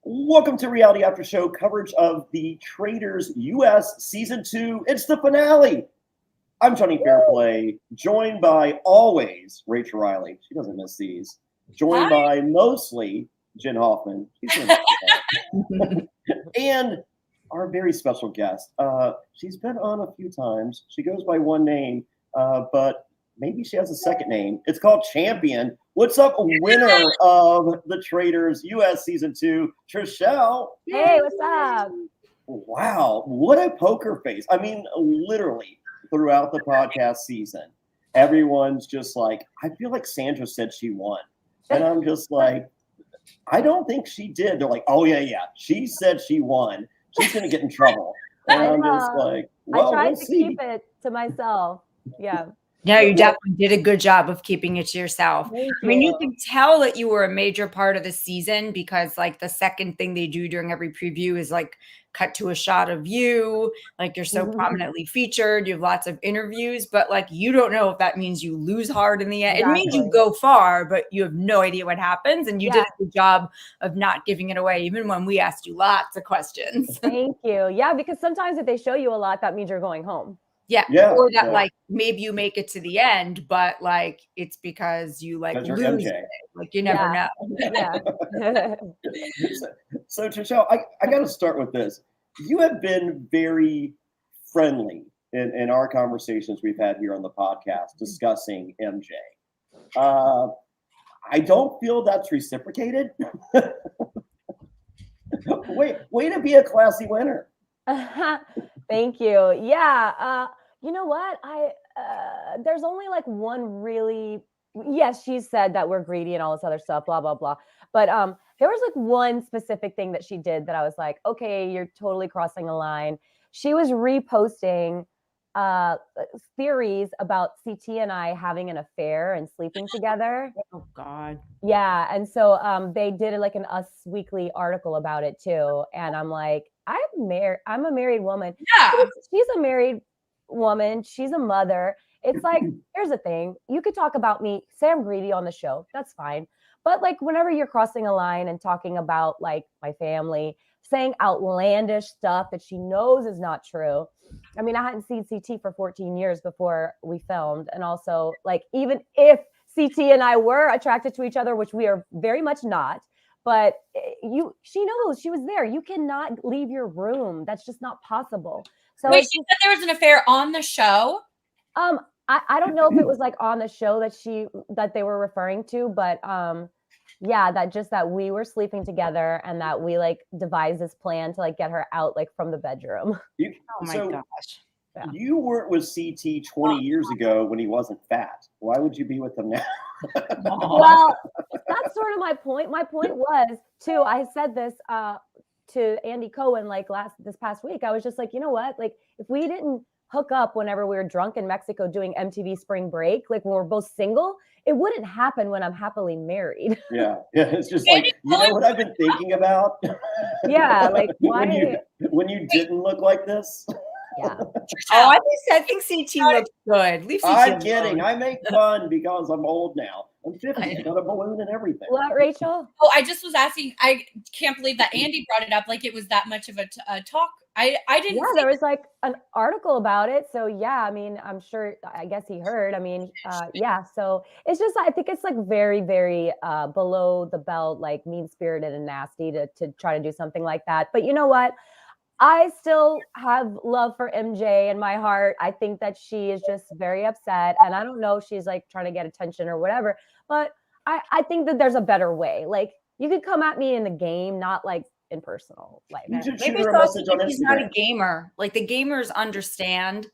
Welcome to Reality After Show coverage of the Traitors US Season 2. It's the finale. I'm Jonny Fairplay, joined by always Rachel Reilly. She doesn't miss these. Joined by mostly Jenn Hoffman. And our very special guest. She's been on a few times. She goes by one name, but maybe she has a second name. It's called Champion. What's up, winner of the Traitors US Season 2, Trishelle? Hey, what's up? Wow, what a poker face. I mean, literally throughout the podcast season, everyone's just like, I feel like Sandra said she won. And I'm just like, I don't think she did. They're like, oh, yeah. She said she won. She's going to get in trouble. And I'm just like, well, I tried we'll to see. keep it to myself. Yeah. No, you definitely did a good job of keeping it to yourself. Thank I mean, you you. can tell that you were a major part of the season because, like, the second thing they do during every preview is, like, cut to a shot of you. Like, you're so prominently featured. You have lots of interviews, but, like, you don't know if that means you lose hard in the end. It means you go far, but you have no idea what happens. And you did a good job of not giving it away, even when we asked you lots of questions. Thank you. Yeah, because sometimes if they show you a lot, that means you're going home. Yeah. Or that like maybe you make it to the end, but like it's because you like lose it. Like you never know. Yeah. So Trishelle, I got to start with this. You have been very friendly in our conversations we've had here on the podcast discussing MJ. I don't feel that's reciprocated. Way to be a classy winner. Thank you. Yeah. You know what? There's only like one really, yes, she said that we're greedy and all this other stuff, blah, blah, blah. But there was like one specific thing that she did that I was like, okay, you're totally crossing a line. She was reposting theories about CT and I having an affair and sleeping together. Oh God. Yeah. And so they did like an Us Weekly article about it too. And I'm like, I'm a married woman. Yeah. She's a married woman. She's a mother. It's like, here's the thing. You could talk about me, say I'm greedy on the show. That's fine. But like whenever you're crossing a line and talking about like my family, saying outlandish stuff that she knows is not true. I mean, I hadn't seen CT for 14 years before we filmed. And also like, even if CT and I were attracted to each other, which we are very much not, but she knows she was there. You cannot leave your room. That's just not possible. So wait, she said there was an affair on the show? I don't know if it was like on the show that they were referring to, but yeah, that we were sleeping together and that we like devised this plan to like get her out like from the bedroom. Oh my gosh. Yeah. You weren't with CT 20 years ago when he wasn't fat. Why would you be with him now? Well, that's sort of my point. My point was too, I said this to Andy Cohen like this past week. I was just like, you know what? Like if we didn't hook up whenever we were drunk in Mexico doing MTV Spring Break, like when we're both single, it wouldn't happen when I'm happily married. Yeah. It's just like, you know what I've been thinking about? Yeah, like why when you didn't look like this? Yeah. Oh, I think CT looks good. Leave CT I'm alone. kidding. I make fun because I'm old now. I'm 50. Got a balloon and everything. What, Rachel? Oh, I just was asking. I can't believe that Andy brought it up like it was that much of a talk. I didn't. Yeah, there was like an article about it. So yeah, I mean, I'm sure. I guess he heard. I mean, yeah. So it's just, I think it's like very, very below the belt, like mean spirited and nasty to try to do something like that. But you know what? I still have love for MJ in my heart. I think that she is just very upset. And I don't know if she's like trying to get attention or whatever, but I think that there's a better way. Like you could come at me in the game, not like in personal life. Maybe he's not a gamer. Like the gamers understand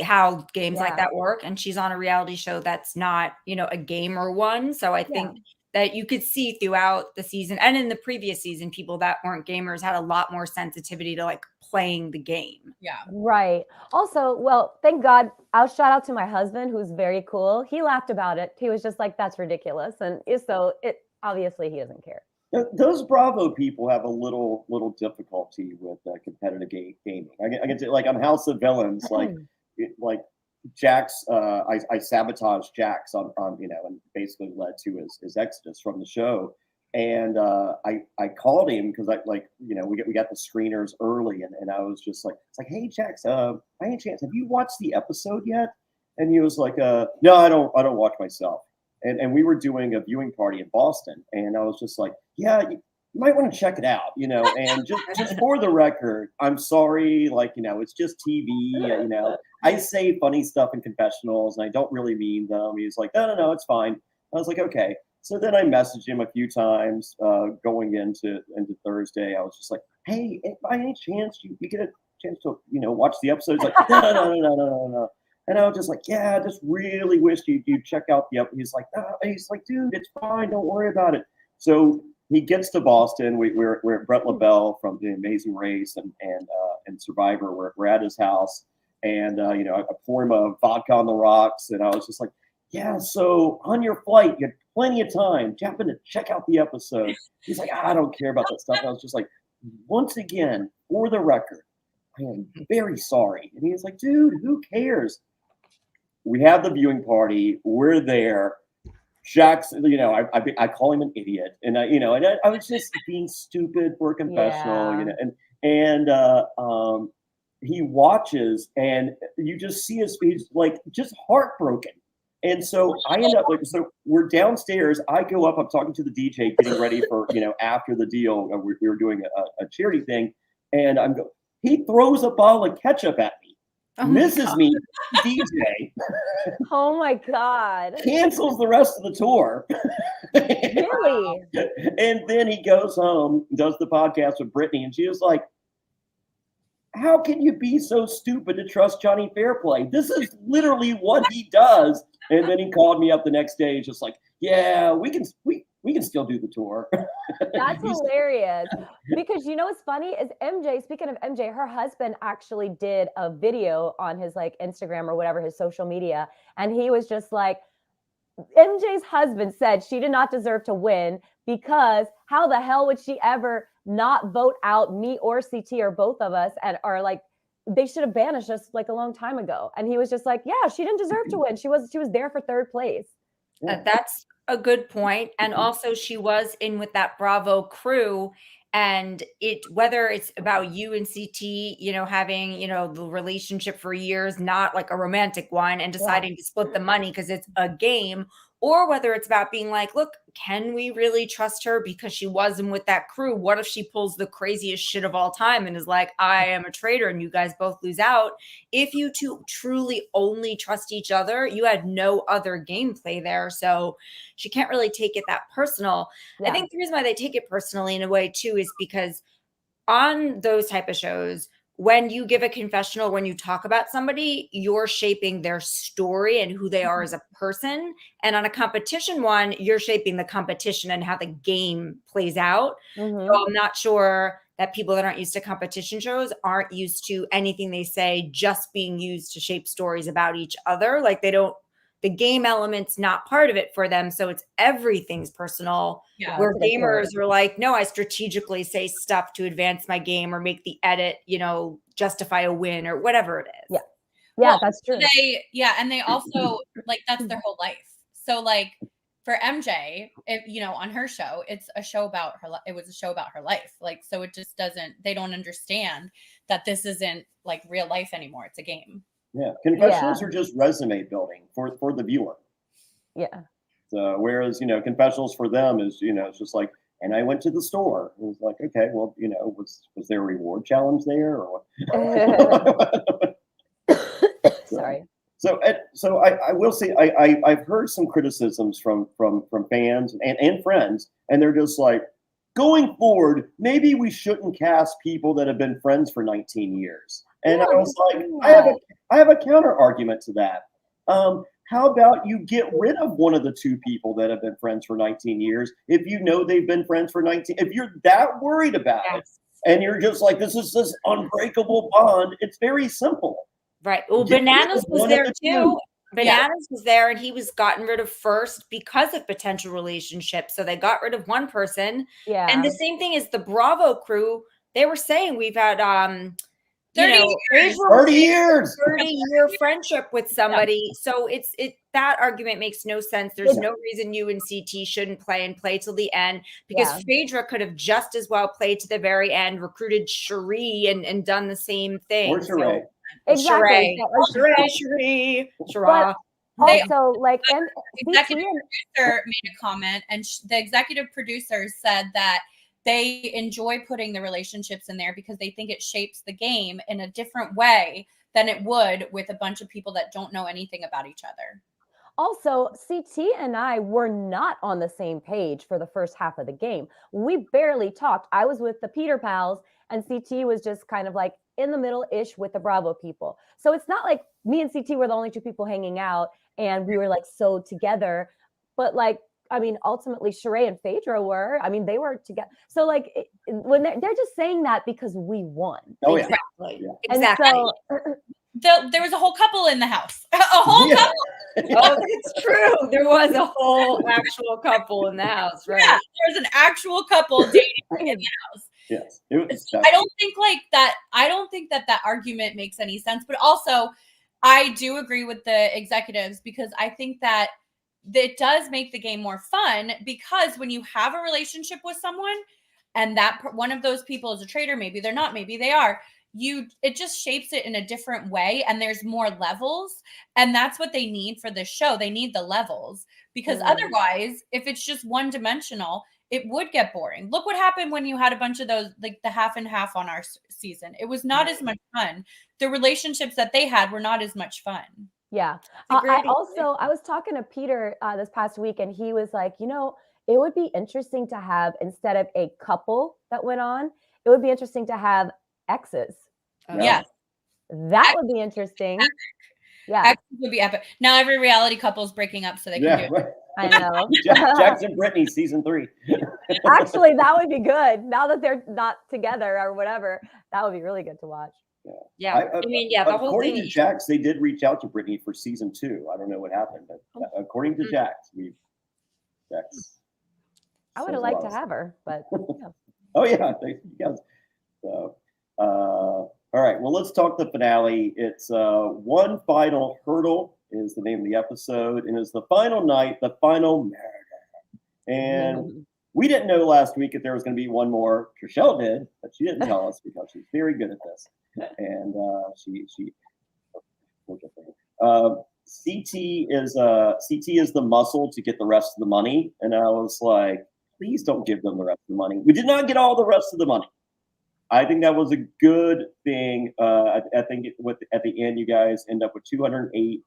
how games like that work. And she's on a reality show that's not, a gamer one. So I think that you could see throughout the season and in the previous season, people that weren't gamers had a lot more sensitivity to like playing the game. Yeah. Right. Also, well, thank God, I'll shout out to my husband, who's very cool. He laughed about it. He was just like, that's ridiculous. And so obviously he doesn't care. Those Bravo people have a little difficulty with competitive gaming. I can say, like on House of Villains, like Jax, I sabotaged Jax on and basically led to his exodus from the show. And I called him because we got the screeners early, and I was just like, it's like, hey Jax, by any chance have you watched the episode yet? And he was like, no, I don't watch myself. And we were doing a viewing party in Boston, and I was just like, yeah, you might want to check it out, and just for the record, I'm sorry, it's just TV, I say funny stuff in confessionals and I don't really mean them. He's like, no, it's fine. I was like, okay. So then I messaged him a few times going into Thursday. I was just like, hey, by any chance you get a chance to watch the episode? He's like, no. And I was just like, yeah, I just really wish you'd check out the episode. He's like, dude, it's fine, don't worry about it. So he gets to Boston. We're at Brett LaBelle from The Amazing Race and Survivor. We're at his house, and I pour him a vodka on the rocks, and I was just like, yeah, so on your flight, you had plenty of time. You happen to check out the episode. He's like, I don't care about that stuff. And I was just like, once again, for the record, I am very sorry. And he was like, dude, who cares? We have the viewing party. We're there. Jackson, I call him an idiot, and I was just being stupid for a confessional, and he watches, and you just see his face like just heartbroken. And so I end up so we're downstairs. I go up. I'm talking to the DJ, getting ready for after the deal. We were doing a charity thing, and he throws a bottle of ketchup at me, misses me, DJ. Oh my God! Cancels the rest of the tour. Really? And then he goes home, does the podcast with Brittany, and she was like, how can you be so stupid to trust Jonny Fairplay? This is literally what he does. And then he called me up the next day, just like, yeah, we can still do the tour. That's hilarious. Because what's funny is MJ, speaking of MJ, her husband actually did a video on his Instagram or whatever, his social media. And he was just like, MJ's husband said she did not deserve to win because how the hell would she ever not vote out me or CT or both of us, and are like, they should have banished us a long time ago. And he was just like, yeah, she didn't deserve to win. She was there for third place. That's a good point. And also she was in with that Bravo crew, and whether it's about you and CT, having, the relationship for years, not like a romantic one, and deciding to split the money because it's a game, or whether it's about being like, look, can we really trust her because she wasn't with that crew? What if she pulls the craziest shit of all time and is like, I am a traitor and you guys both lose out? If you two truly only trust each other, you had no other gameplay there. So she can't really take it that personal. Yeah. I think the reason why they take it personally in a way too is because on those type of shows, when you give a confessional, when you talk about somebody, you're shaping their story and who they are as a person. And on a competition one, you're shaping the competition and how the game plays out. So I'm not sure that people that aren't used to competition shows aren't used to anything they say just being used to shape stories about each other. Like the game element's not part of it for them. So it's everything's personal. Yeah, where gamers are like, no, I strategically say stuff to advance my game or make the edit, justify a win or whatever it is. Yeah. Yeah, well, that's true. And they also that's their whole life. So for MJ, if on her show, it's a show about her. It was a show about her life. So it just they don't understand that this isn't real life anymore. It's a game. Yeah, confessionals are just resume building for the viewer. Yeah. So whereas confessionals for them is it's just like, and I went to the store. It was like, okay, well was there a reward challenge there or what? Sorry. So I will say I've heard some criticisms from fans and friends, and they're just like, going forward, maybe we shouldn't cast people that have been friends for 19 years. And I was like, I have a counter argument to that. How about you get rid of one of the two people that have been friends for 19 years if you know they've been friends for 19? If you're that worried about it, and you're just like, this is this unbreakable bond, it's very simple. Right. Well, Bananas was there too. Bananas was there, and he was gotten rid of first because of potential relationships. So they got rid of one person. Yeah. And the same thing is the Bravo crew. They were saying we've had Phaedra 30 years. 30-year friendship with somebody. So that argument makes no sense. There's no reason you and CT shouldn't play till the end, because Phaedra could have just as well played to the very end, recruited Cherie and done the same thing. Or Sheree. Exactly. Cherie. Also, like, and executive producer made a comment, and the executive producer said that they enjoy putting the relationships in there because they think it shapes the game in a different way than it would with a bunch of people that don't know anything about each other. Also, CT and I were not on the same page for the first half of the game. We barely talked. I was with the Peter pals, and CT was just kind of like in the middle-ish with the Bravo people. So it's not like me and CT were the only two people hanging out and we were like so together. But like, I mean, ultimately Sheree and Phaedra were. I mean, they were together. So like, when they're just saying that because we won. Oh, exactly. Yeah. Exactly. And so, there was a whole couple in the house. A whole couple. Oh, it's true. There was a whole actual couple in the house, right? Yeah, there's an actual couple dating in the house. Yes. It was I don't think like that. I don't think that argument makes any sense. But also, I do agree with the executives, because I think that it does make the game more fun, because when you have a relationship with someone and that one of those people is a traitor, maybe they're not, maybe they are, it just shapes it in a different way, and there's more levels, and that's what they need for this show. They need the levels, because otherwise, if it's just one dimensional, it would get boring. Look what happened when you had a bunch of those, like the half and half on our season. It was not as much fun. The relationships that they had were not as much fun. Yeah. I was talking to Peter this past week, and he was like, it would be interesting to have, instead of a couple that went on, it would be interesting to have exes. Yes. That would be interesting. Epic. Yeah. Exes would be epic. Now every reality couple is breaking up so they can do it. I know. Jackson Brittany season 3. Actually, that would be good. Now that they're not together or whatever, that would be really good to watch. Yeah. The whole according thing. to Jax, they did reach out to Brittany for season 2. I don't know what happened, but according to Jax, Jax. I would have liked to have her, but yeah. Oh yeah, yes. So, all right. Well, let's talk the finale. It's One Final Hurdle is the name of the episode, and it's the final night, the final murder. And we didn't know last week if there was going to be one more. Trishelle did, but she didn't tell us because she's very good at this. And CT is the muscle to get the rest of the money. And I was like, please don't give them the rest of the money. We did not get all the rest of the money. I think that was a good thing. I think at the end, you guys end up with 208.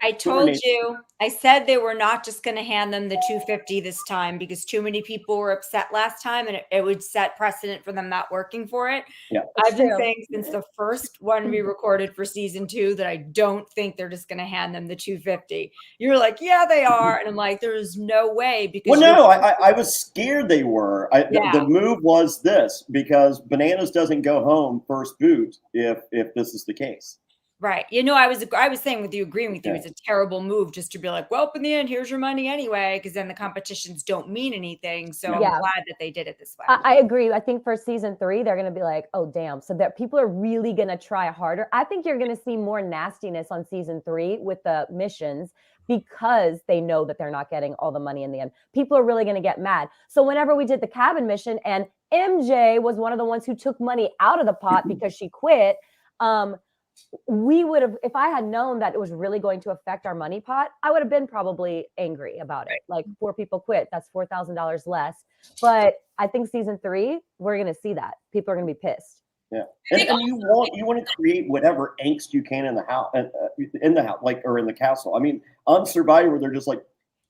I told you. I said they were not just going to hand them the 250 this time, because too many people were upset last time, and it would set precedent for them not working for it. Yeah, I've been saying since the first one we recorded for season 2 that I don't think they're just going to hand them the 250. You're like, yeah, they are, and I'm like, there's no way. Because I was scared they were. The move was this, because Bananas doesn't go home first boot if this is the case. Right. I was saying with you, agreeing with you, it's a terrible move just to be like, well, in the end, here's your money anyway, because then the competitions don't mean anything. So I'm glad that they did it this way. I agree. I think for season 3, they're going to be like, oh, damn. So that people are really going to try harder. I think you're going to see more nastiness on season 3 with the missions, because they know that they're not getting all the money in the end. People are really going to get mad. So whenever we did the cabin mission and MJ was one of the ones who took money out of the pot because she quit, we would have, if I had known that it was really going to affect our money pot, I would have been probably angry about it. Like, 4 people quit, that's $4,000 less. But I think season 3, we're going to see that people are going to be pissed. Yeah, and you want to create whatever angst you can in the house, or in the castle. I mean, on Survivor, they're just like,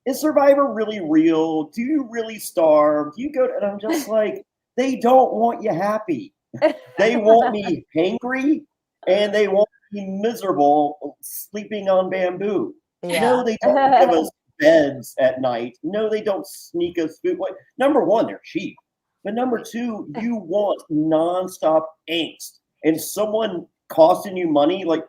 is Survivor really real? Do you really starve? Do you go? And I'm just like, they don't want you happy. They want me hangry. And they won't be miserable sleeping on bamboo. Yeah. No, they don't give us beds at night. No, they don't sneak us food. Number one, they're cheap. But number 2, you want nonstop angst. And someone costing you money, like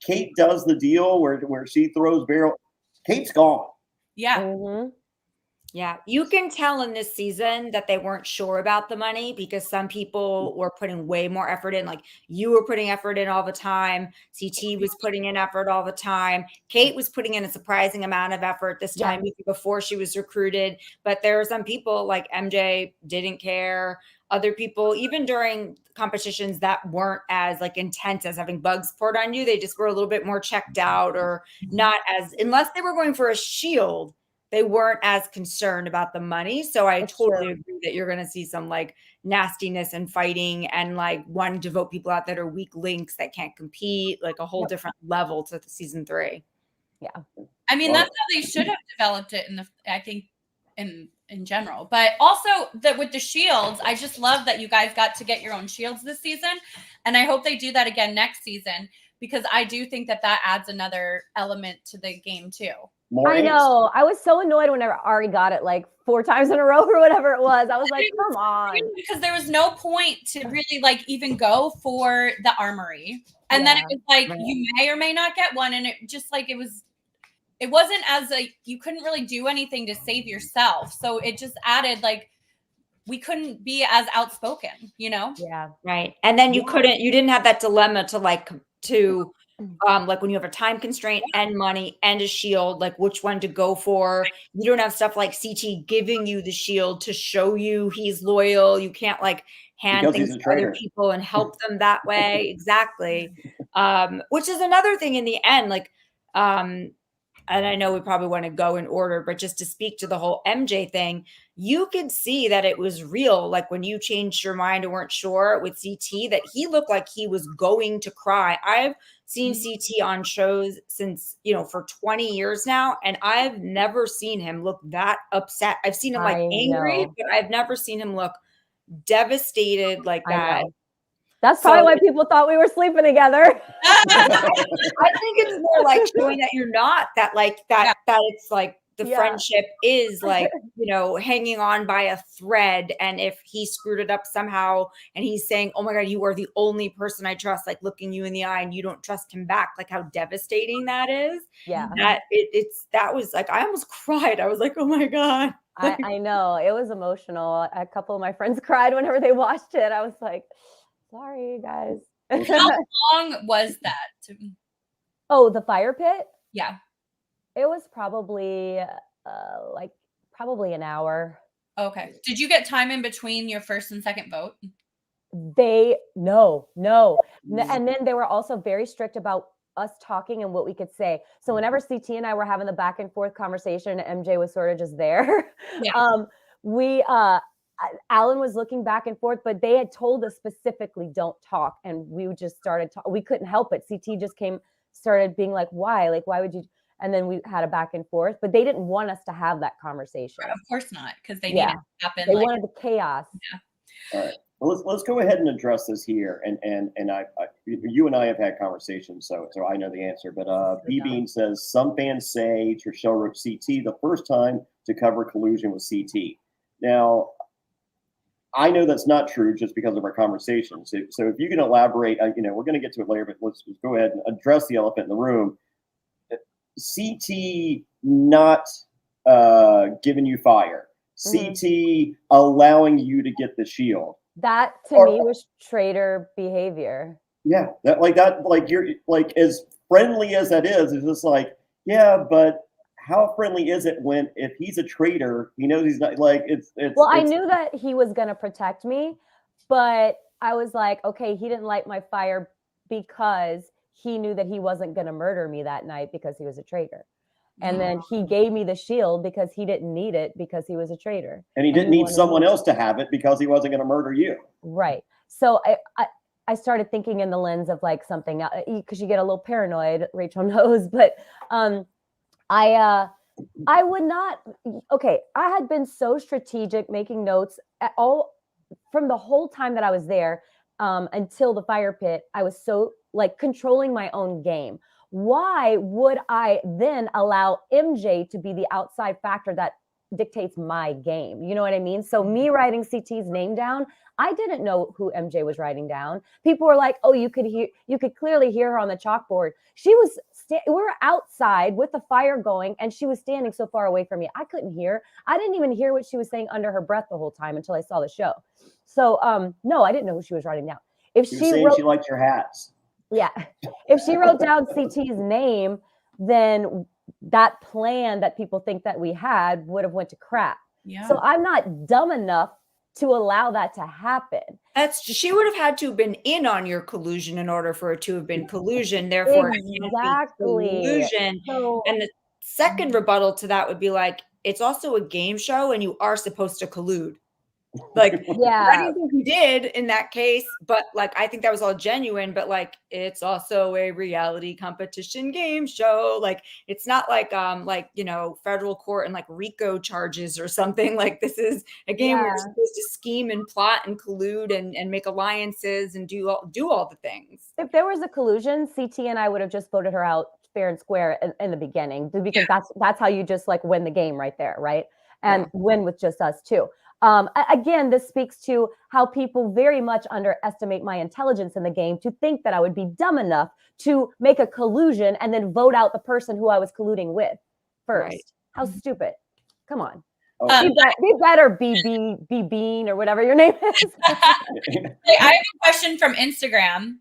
Kate does the deal where she throws barrel. Kate's gone. Yeah. Mm-hmm. Yeah, you can tell in this season that they weren't sure about the money because some people were putting way more effort in. Like you were putting effort in all the time. CT was putting in effort all the time. Kate was putting in a surprising amount of effort this time before she was recruited. But there are some people like MJ didn't care. Other people, even during competitions that weren't as like intense as having bugs poured on you, they just were a little bit more checked out or not as, unless they were going for a shield, they weren't as concerned about the money. So I totally agree that you're going to see some like nastiness and fighting and like wanting to vote people out that are weak links that can't compete, like a whole different level to the season 3. Yeah. I mean, that's how they should have developed it I think in general. But also that with the shields, I just love that you guys got to get your own shields this season. And I hope they do that again next season, because I do think that adds another element to the game too. I know. I was so annoyed whenever Ari got it like 4 times in a row or whatever it was. I was like, come on. Because there was no point to really like even go for the armory. And then it was like, you may or may not get one. And it just like, it wasn't as you couldn't really do anything to save yourself. So it just added like, we couldn't be as outspoken, you know? Yeah. Right. And then you didn't have that dilemma to like when you have a time constraint and money and a shield, like which one to go for. You don't have stuff like CT giving you the shield to show you he's loyal. You can't like hand things to other people and help them that way. Exactly. Which is another thing in the end, like, and I know we probably want to go in order, but just to speak to the whole MJ thing, you could see that it was real. Like when you changed your mind and weren't sure with CT, that he looked like he was going to cry. I've seen CT on shows since, for 20 years now, and I've never seen him look that upset. I've seen him like angry, but I've never seen him look devastated like that. That's probably why people thought we were sleeping together. I think it's more like showing that you're not, that like that it's like the friendship is like, hanging on by a thread. And if he screwed it up somehow and he's saying, oh my God, you are the only person I trust, like looking you in the eye and you don't trust him back, like how devastating that is. Yeah. That was like, I almost cried. I was like, oh my God. I know, it was emotional. A couple of my friends cried whenever they watched it. I was like, sorry, guys. How long was that? Oh, the fire pit? Yeah. It was probably probably an hour. Okay. Did you get time in between your first and second vote? No. And then they were also very strict about us talking and what we could say. So whenever CT and I were having the back and forth conversation, MJ was sort of just there. Yeah. Alan was looking back and forth, but they had told us specifically don't talk, and we just started talking. We couldn't help it. CT just started being like, why? Like, why would you? And then we had a back and forth, but they didn't want us to have that conversation. Of course not, because they needed it to happen. They wanted the chaos. Yeah. All right. Well, let's go ahead and address this here. And you and I have had conversations, so I know the answer. But B Bean says some fans say Trishelle wrote CT the first time to cover collusion with CT. Now, I know that's not true just because of our conversations. So if you can elaborate, we're going to get to it later, but let's just go ahead and address the elephant in the room. CT not giving you fire. CT allowing you to get the shield. That to me was traitor behavior. Yeah, you're like, as friendly as that is, it's just like, yeah, but how friendly is it if he's a traitor, he knows he's not, like, it's well, I knew that he was going to protect me, but I was like, okay, he didn't light my fire because he knew that he wasn't going to murder me that night because he was a traitor. And then he gave me the shield because he didn't need it because he was a traitor. And he didn't need someone else to have it because he wasn't going to murder you. Right. So I started thinking in the lens of like something, because you get a little paranoid, Rachel knows, but I would not. Okay, I had been so strategic, making notes from the whole time that I was there until the fire pit. I was so like controlling my own game. Why would I then allow MJ to be the outside factor that dictates my game. You know what I mean? So me writing CT's name down, I didn't know who MJ was writing down. People were like, "Oh, you could clearly hear her on the chalkboard." She was we were outside with the fire going, and she was standing so far away from me. I couldn't hear. I didn't even hear what she was saying under her breath the whole time until I saw the show. So no, I didn't know who she was writing down. If She was saying she liked your hats. Yeah, if she wrote down CT's name, then that plan that people think that we had would have went to crap. Yeah. So I'm not dumb enough to allow that to happen. She would have had to have been in on your collusion in order for it to have been collusion. Therefore, exactly. Collusion. So, and the second rebuttal to that would be like, it's also a game show, and you are supposed to collude. Like, yeah, I don't think you did in that case, but like, I think that was all genuine. But like, it's also a reality competition game show. Like, it's not like federal court and like RICO charges or something. Like, this is a game where you're supposed to scheme and plot and collude and make alliances and do all the things. If there was a collusion, CT and I would have just voted her out fair and square in the beginning, because that's how you just like win the game right there, right? And win with just us too. Again, this speaks to how people very much underestimate my intelligence in the game to think that I would be dumb enough to make a collusion and then vote out the person who I was colluding with first. Right. How stupid. Come on. Be better, B Bean or whatever your name is. Hey, I have a question from Instagram.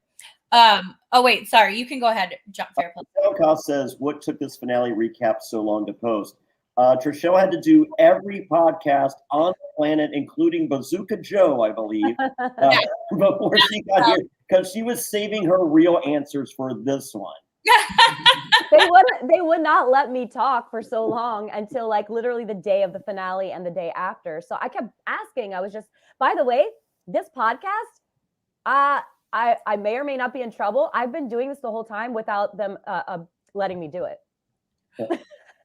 Oh wait, sorry. You can go ahead, John Fairplay. Peacock says, "What took this finale recap so long to post?" Trishelle had to do every podcast on the planet, including Bazooka Joe, I believe, before she got here, because she was saving her real answers for this one. They would not let me talk for so long until like literally the day of the finale and the day after. So I kept asking. I was just, by the way, this podcast, I may or may not be in trouble. I've been doing this the whole time without them letting me do it.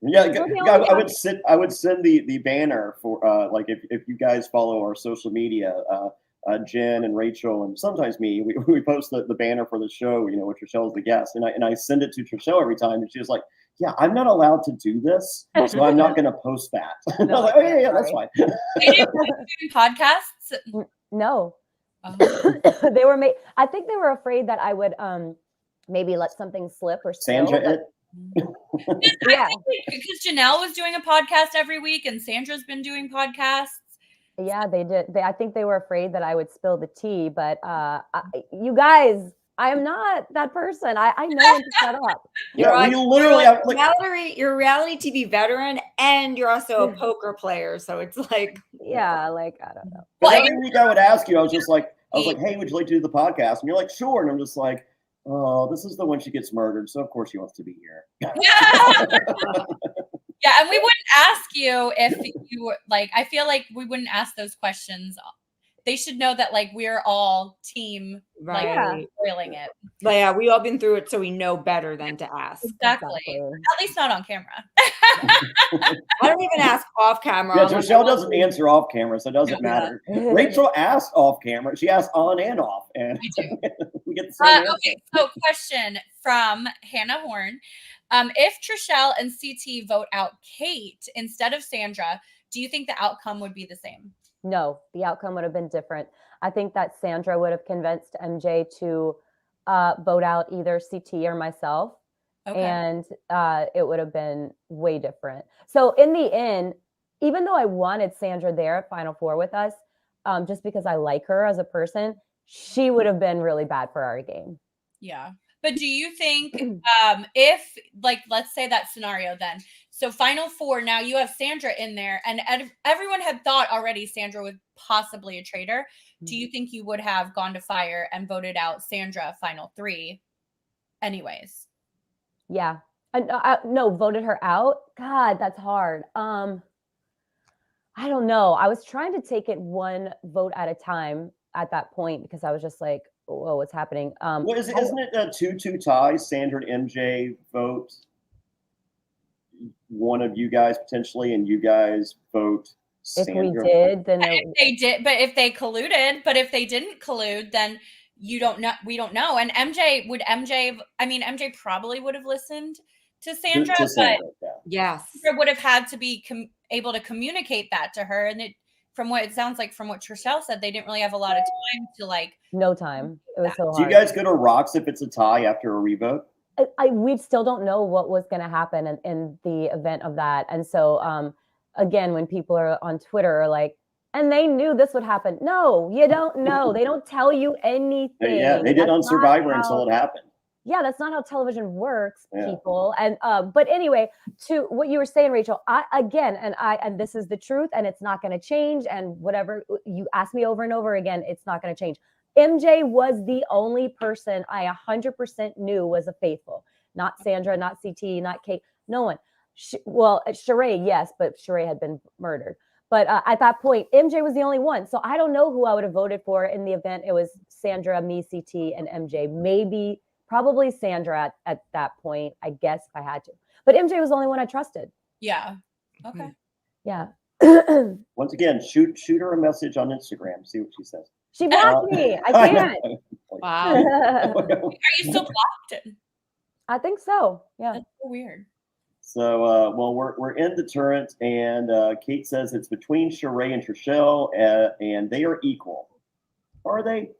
Yeah, I would send the banner for like if you guys follow our social media, Jenn and Rachel and sometimes me, we post the banner for the show, you know, with Trishelle's the guest, and I send it to Trishelle every time, and she's like, "Yeah, I'm not allowed to do this, so I'm not going to post that." No, I was like, "Oh yeah, that's fine." They didn't do podcasts. No, they were made. I think they were afraid that I would maybe let something slip or spill. Sandra, yeah, because Janelle was doing a podcast every week, and Sandra's been doing podcasts. Yeah, they did. I think they were afraid that I would spill the tea, but you guys, I am not that person. I know when to shut up. You're a reality TV veteran, and you're also a poker player. So it's like, yeah, like I don't know. Well, every week I would ask you, I was like, "Hey, would you like to do the podcast?" And you're like, "Sure," and I'm just like, "Oh, this is the one she gets murdered, so of course she wants to be here." Yeah, and we wouldn't ask you if you like. I feel like we wouldn't ask those questions. They should know that like we're all team, like spoiling it. But yeah, we all been through it, so we know better than to ask. Exactly. At least not on camera. I don't even ask off camera. Yeah, Trishelle doesn't answer off camera, so it doesn't matter. Rachel asked off camera. She asked on and off, and we get the same answer. Okay, so question from Hannah Horn. If Trishelle and CT vote out Kate instead of Sandra, do you think the outcome would be the same? No, the outcome would have been different. I think that Sandra would have convinced MJ to vote out either CT or myself. Okay. And it would have been way different. So in the end, even though I wanted Sandra there at Final Four with us, just because I like her as a person, she would have been really bad for our game. Yeah. But do you think if, like, let's say that scenario then, so Final Four, now you have Sandra in there, and everyone had thought already Sandra was possibly a traitor. Do you think you would have gone to fire and voted out Sandra Final Three anyways? Yeah. No, voted her out? God, that's hard. I don't know. I was trying to take it one vote at a time at that point because I was just like, whoa, what's happening? What is it? Isn't it a 2-2 tie? Sandra and MJ vote one of you guys potentially, and you guys vote Sandra. If we did, then if they did, but if they colluded, but if they didn't collude, then you don't know. We don't know. And MJ probably would have listened to Sandra, but yes, Sandra would have had to be able to communicate that to her. And from what it sounds like, from what Trishelle said, they didn't really have a lot of time to like. No time. It was so hard. Do you guys go to rocks if it's a tie after a revote? We still don't know what was going to happen in the event of that. And so, again, when people are on Twitter are like, and they knew this would happen. No, you don't know. They don't tell you anything. Yeah, they did on Survivor until it happened. Yeah, that's not how television works, people. And but anyway, to what you were saying, Rachel, and this is the truth, and it's not going to change. And whatever you ask me over and over again, it's not going to change. MJ was the only person I 100% knew was a faithful. Not Sandra, not CT, not Kate, no one. Sheree, yes, but Sheree had been murdered. But at that point, MJ was the only one. So I don't know who I would have voted for in the event. It was Sandra, me, CT, and MJ. Probably Sandra at that point, I guess, if I had to. But MJ was the only one I trusted. Yeah. Okay. Yeah. Once again, shoot her a message on Instagram. See what she says. She blocked me. I can't. Wow. Are you still blocked? I think so. Yeah. That's so weird. So, we're in the turret, and Kate says it's between Sheree and Trishelle, and they are equal. Are they?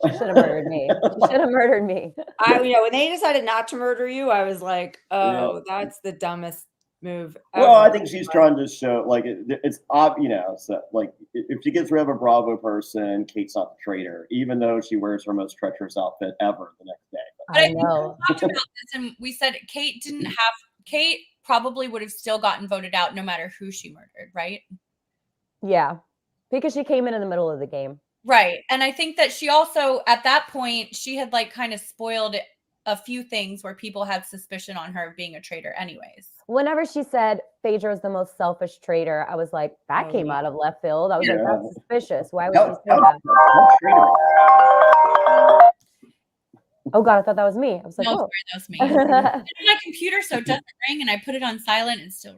She should have murdered me. She should have murdered me. When they decided not to murder you, I was like, oh, that's the dumbest move ever. Well, I think she's trying to show, like, it's obvious, so, like, if she gets rid of a Bravo person, Kate's not the traitor, even though she wears her most treacherous outfit ever the next day. But I know. We talked about this, and we said Kate probably would have still gotten voted out no matter who she murdered, right? Yeah, because she came in the middle of the game. Right. And I think that she also, at that point, she had like kind of spoiled a few things where people had suspicion on her being a traitor anyways. Whenever she said Phaedra is the most selfish traitor, I was like, that came out of left field. I was like, that's suspicious. Why would she say that? Oh God, I thought that was me. I was like, no, oh. sorry, that was me. My computer, so it doesn't ring, and I put it on silent, and still,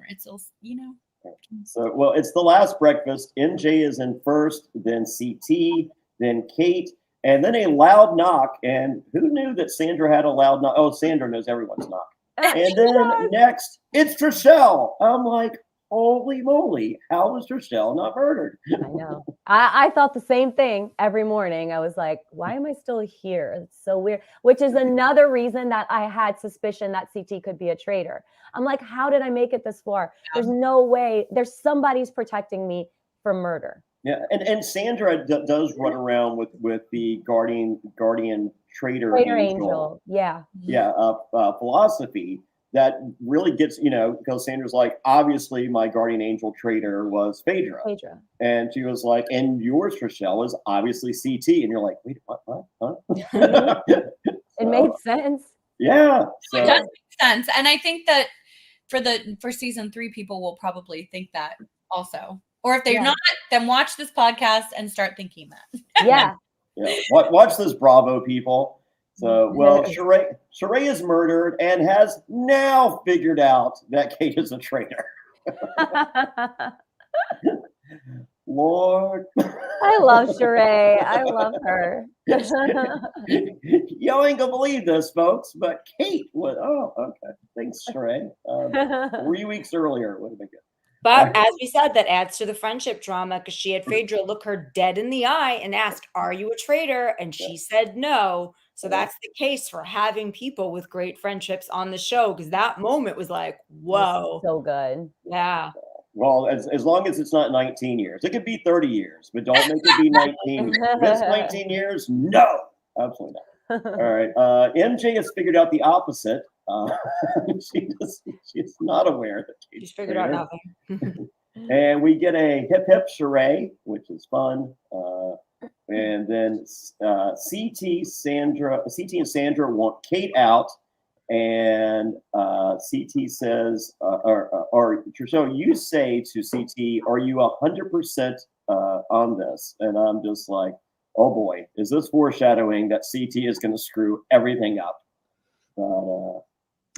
you know. So, it's the last breakfast. MJ is in first, then CT, then Kate, and then a loud knock. And who knew that Sandra had a loud knock? Oh, Sandra knows everyone's knock. And then next, it's Trishelle. I'm like, holy moly, how was Trishelle not murdered? I know. I thought the same thing every morning. I was like, why am I still here? It's so weird. Which is another reason that I had suspicion that CT could be a traitor. I'm like, how did I make it this far? There's no way. There's somebody's protecting me from murder. Yeah, and Sandra does run around with the guardian traitor angel. Yeah. Philosophy that really gets, because Sandra's like, obviously my guardian angel traitor was Phaedra. And she was like, and yours, Trishelle, is obviously CT. And you're like, wait, what? Huh? It made sense. Yeah. So. It does make sense. And I think that for season 3, people will probably think that also. Or if they're not, then watch this podcast and start thinking that. Yeah. Watch this, Bravo people. So, Sheree is murdered and has now figured out that Kate is a traitor. Lord. I love Sheree. I love her. You ain't gonna believe this, folks, but Kate would. Oh, okay. Thanks, Sheree. 3 weeks earlier would have been good. But as we said, that adds to the friendship drama because she had Phaedra look her dead in the eye and asked, "Are you a traitor?" And she said no. So that's the case for having people with great friendships on the show, because that moment was like, whoa. So good. Yeah. Well, as long as it's not 19 years. It could be 30 years, but don't make it be 19 years. If it's 19 years, no. Absolutely not. All right. MJ has figured out the opposite. She's not aware that she's figured out nothing. And we get a hip hip Sheree, which is fun. And then CT and Sandra want Kate out, and CT says, or Trishelle, you say to CT, "Are you 100% on this?" And I'm just like, oh boy, is this foreshadowing that CT is going to screw everything up? We'll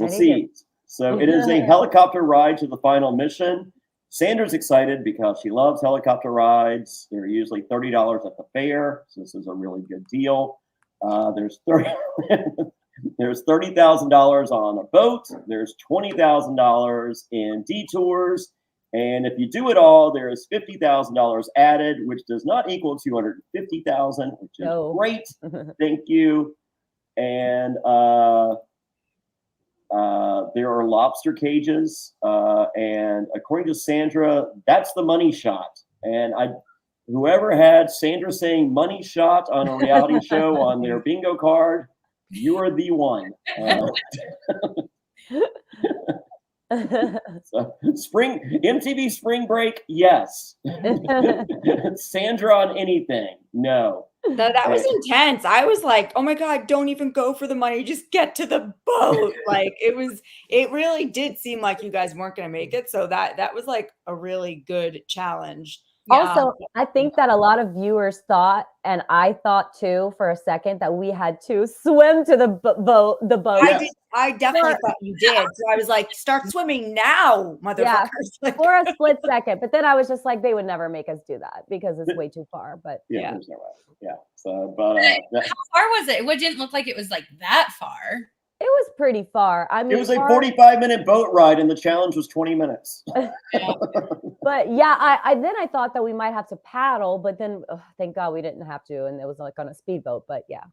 see. So it is a helicopter ride to the final mission. Sandra's excited because she loves helicopter rides. They're usually $30 at the fair, so this is a really good deal. There's $30,000 on a boat. There's $20,000 in detours, And if you do it all, there is $50,000 added, which does not equal $250,000, which is great. Thank you. And there are lobster cages, and according to Sandra, that's the money shot. And whoever had Sandra saying money shot on a reality show on their bingo card, you are the one. So MTV Spring Break, yes. Sandra on anything, no. That was intense. I was like, oh my God, don't even go for the money. Just get to the boat. Like it really did seem like you guys weren't going to make it. So that was like a really good challenge. Also, I think that a lot of viewers thought, and I thought too for a second, that we had to swim to the boat. I definitely thought you did. So I was like, start swimming now, motherfuckers. Yeah, for a split second. But then I was just like, they would never make us do that because it's way too far. But yeah. There's no way. Yeah. So, but how far was it? It didn't look like it was like that far. It was pretty far. I mean, it was a 45-minute boat ride, and the challenge was 20 minutes. But yeah, I thought that we might have to paddle, but then thank God we didn't have to, and it was like on a speedboat. But yeah.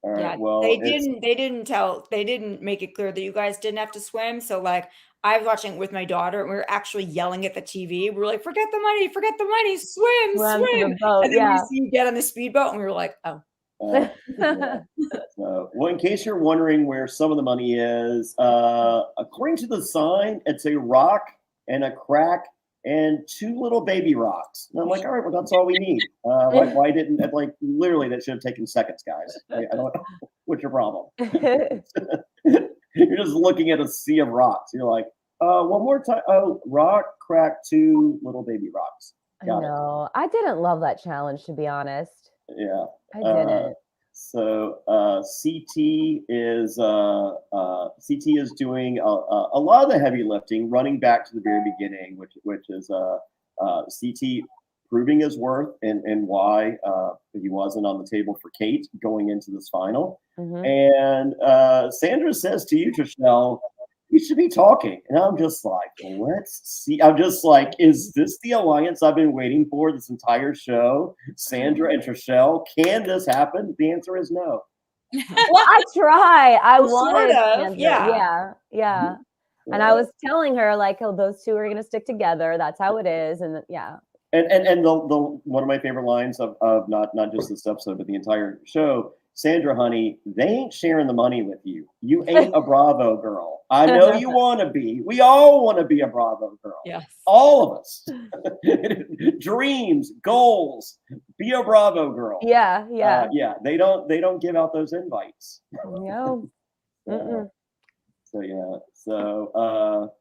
All right, yeah, well, they didn't make it clear that you guys didn't have to swim. So like I was watching it with my daughter and we were actually yelling at the TV. We were like, forget the money, swim. Boat, and then we see you get on the speedboat and we were like, oh. Yeah. Well, in case you're wondering where some of the money is, according to the sign, it's a rock and a crack and 2 little baby rocks. And I'm like, all right, well, that's all we need. Why didn't that, like, literally that should have taken seconds, guys. I don't know. What's your problem? You're just looking at a sea of rocks. You're like, one more time. Oh, rock, crack, 2 little baby rocks. No, I didn't love that challenge, to be honest. Yeah. I didn't. So CT is doing a lot of the heavy lifting, running back to the very beginning, which is CT proving his worth and why he wasn't on the table for Kate going into this final. And Sandra says to you, Trishelle, you should be talking. And I'm just like, let's see. I'm just like, is this the alliance I've been waiting for this entire show? Sandra and Trishelle, can this happen? The answer is no. Well, I try. I wanted sort of, yeah. And I was telling her like, oh, those 2 are going to stick together. That's how it is. And yeah. And the one of my favorite lines of not just this episode, but the entire show, Sandra, honey, they ain't sharing the money with you. You ain't a Bravo girl. I know you want to be. We all want to be a Bravo girl. Yes. All of us. Dreams, goals. Be a Bravo girl. Yeah. Yeah. They don't give out those invites. No. So yeah. So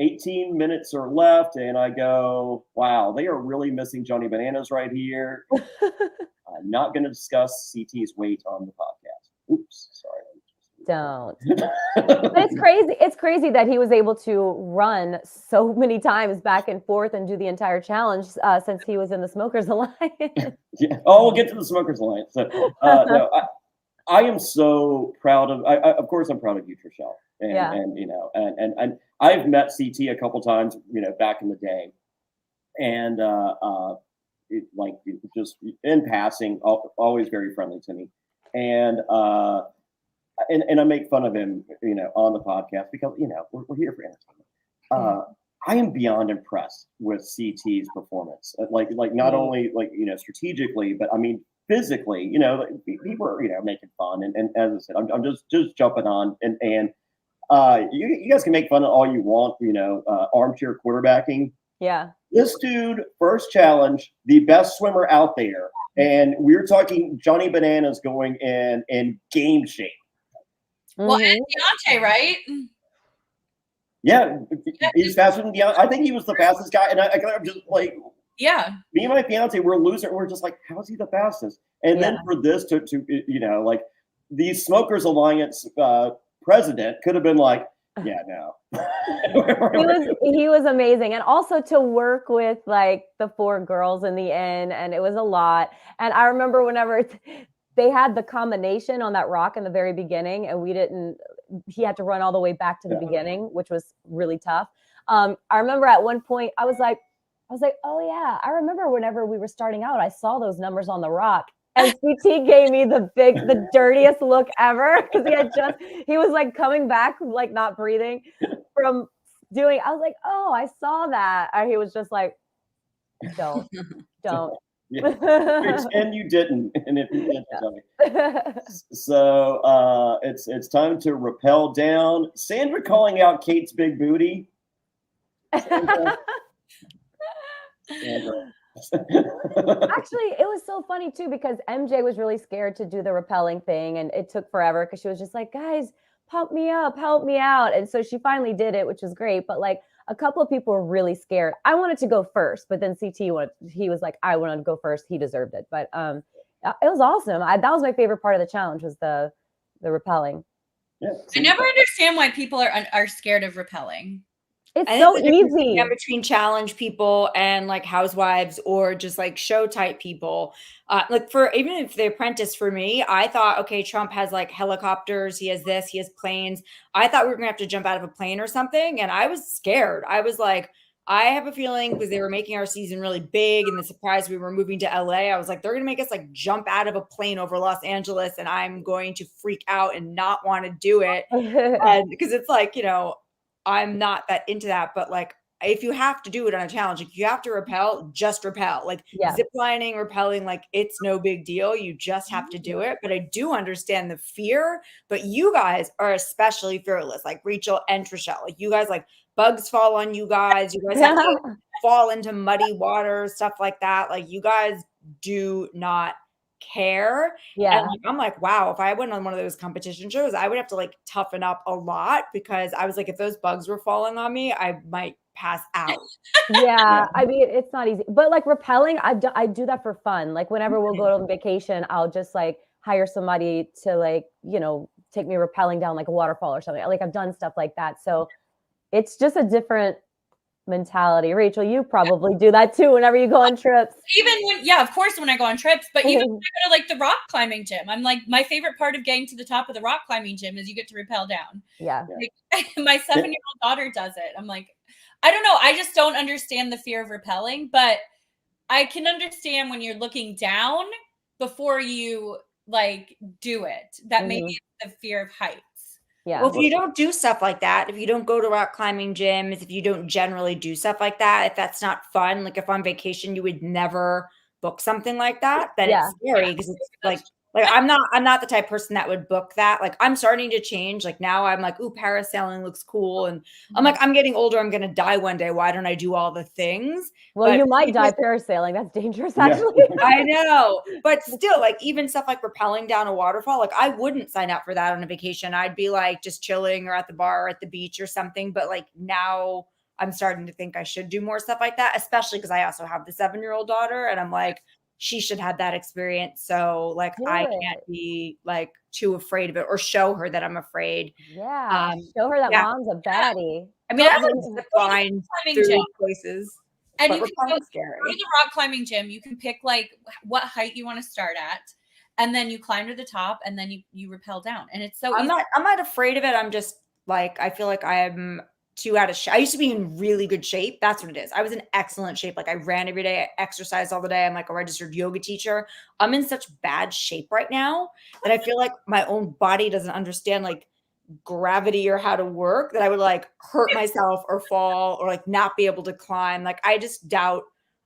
18 minutes are left, and I go, wow, they are really missing Johnny Bananas right here. I'm not going to discuss CT's weight on the podcast. Oops, sorry. Don't. But it's crazy. It's crazy that he was able to run so many times back and forth and do the entire challenge since he was in the Smokers Alliance. Yeah. Oh, we'll get to the Smokers Alliance. So, no, I am so proud of. of course, I'm proud of you, Trishelle. And you know, and I've met CT a couple times, you know, back in the day, and just in passing, always very friendly to me, and I make fun of him, you know, on the podcast because, you know, we're here for entertainment. I am beyond impressed with CT's performance, like not only like, you know, strategically, but I mean physically. You know, we were, you know, making fun, and as I said, I'm just jumping on, and you guys can make fun of all you want, you know, armchair quarterbacking. Yeah. This dude, first challenge, the best swimmer out there. And we're talking Johnny Bananas going in game shape. Well, and Deontay, right? Yeah, he's faster than Deontay. I think he was the fastest guy. And I'm just like, yeah, me and my fiance, we're losing. We're just like, how is he the fastest? And then for this to you know, like the Smokers Alliance president could have been like, yeah, no. he was amazing. And also to work with like the 4 girls in the end, and it was a lot. And I remember whenever they had the combination on that rock in the very beginning, and he had to run all the way back to the beginning, which was really tough. I remember at one point I was like, oh yeah, I remember whenever we were starting out, I saw those numbers on the rock. And CT gave me the dirtiest look ever because he was like coming back, like not breathing from doing. I was like, oh, I saw that. And he was just like, don't. Yeah. And you didn't. And if you didn't, tell me. So it's time to rappel down. Sandra calling out Kate's big booty. Sandra. Actually, it was so funny too because MJ was really scared to do the rappelling thing, and it took forever because she was just like, guys, pump me up, help me out. And so she finally did it, which was great. But like a couple of people were really scared. I wanted to go first, but then he was like, I wanted to go first. He deserved it. But it was awesome. That was my favorite part of the challenge was the rappelling. Yeah, I never understand why people are scared of rappelling. It's so easy. Between challenge people and like housewives or just like show type people. Like for even if the Apprentice for me, I thought, okay, Trump has like helicopters. He has this, he has planes. I thought we were going to have to jump out of a plane or something. And I was scared. I was like, I have a feeling because they were making our season really big and the surprise we were moving to LA. I was like, they're going to make us like jump out of a plane over Los Angeles and I'm going to freak out and not want to do it. And because it's like, you know, I'm not that into that, but like if you have to do it on a challenge, like you have to rappel, just rappel. Like zip lining, rappelling, like it's no big deal. You just have to do it. But I do understand the fear. But you guys are especially fearless, like Rachel and Trishelle. Like you guys, like bugs fall on you guys. You guys have to fall into muddy water, stuff like that. Like you guys do not care. Yeah. And like, I'm like, wow, if I went on one of those competition shows, I would have to like toughen up a lot because I was like, if those bugs were falling on me, I might pass out. Yeah. I mean, it's not easy, but like rappelling, I do that for fun. Like whenever we'll go on vacation, I'll just like hire somebody to like, you know, take me rappelling down like a waterfall or something. Like I've done stuff like that. So it's just a different mentality. Rachel, you probably do that too whenever you go on trips. Even when, of course, when I go on trips, but even when I go to like the rock climbing gym, I'm like, my favorite part of getting to the top of the rock climbing gym is you get to rappel down. Yeah. Like, my 7-year-old daughter does it. I'm like, I don't know. I just don't understand the fear of rappelling, but I can understand when you're looking down before you like do it. That maybe it's the fear of heights. Yeah. Well, if you don't do stuff like that, if you don't go to rock climbing gyms, if you don't generally do stuff like that, if that's not fun, like if on vacation you would never book something like that, then it's scary because it's like I'm not the type of person that would book that. Like I'm starting to change. Like now I'm like, ooh, parasailing looks cool. And I'm like, I'm getting older. I'm going to die one day. Why don't I do all the things? Well, you might die parasailing. That's dangerous, actually. I know. But still, like even stuff like rappelling down a waterfall, like I wouldn't sign up for that on a vacation. I'd be like just chilling or at the bar or at the beach or something. But like now I'm starting to think I should do more stuff like that, especially because I also have the 7-year-old daughter. And I'm like, she should have that experience. So like I can't be like too afraid of it or show her that I'm afraid. Yeah. Show her that mom's a baddie. I mean, I would zip line through places. And you can go to the rock climbing gym. You can pick like what height you want to start at. And then you climb to the top and then you rappel down. And it's so easy. I'm not afraid of it. I'm just like, I feel like I'm too out of shape. I used to be in really good shape. That's what it is. I was in excellent shape. Like I ran every day. I exercised all the day. I'm like a registered yoga teacher. I'm in such bad shape right now that I feel like my own body doesn't understand like gravity or how to work, that I would like hurt myself or fall or like not be able to climb. Like I just doubt.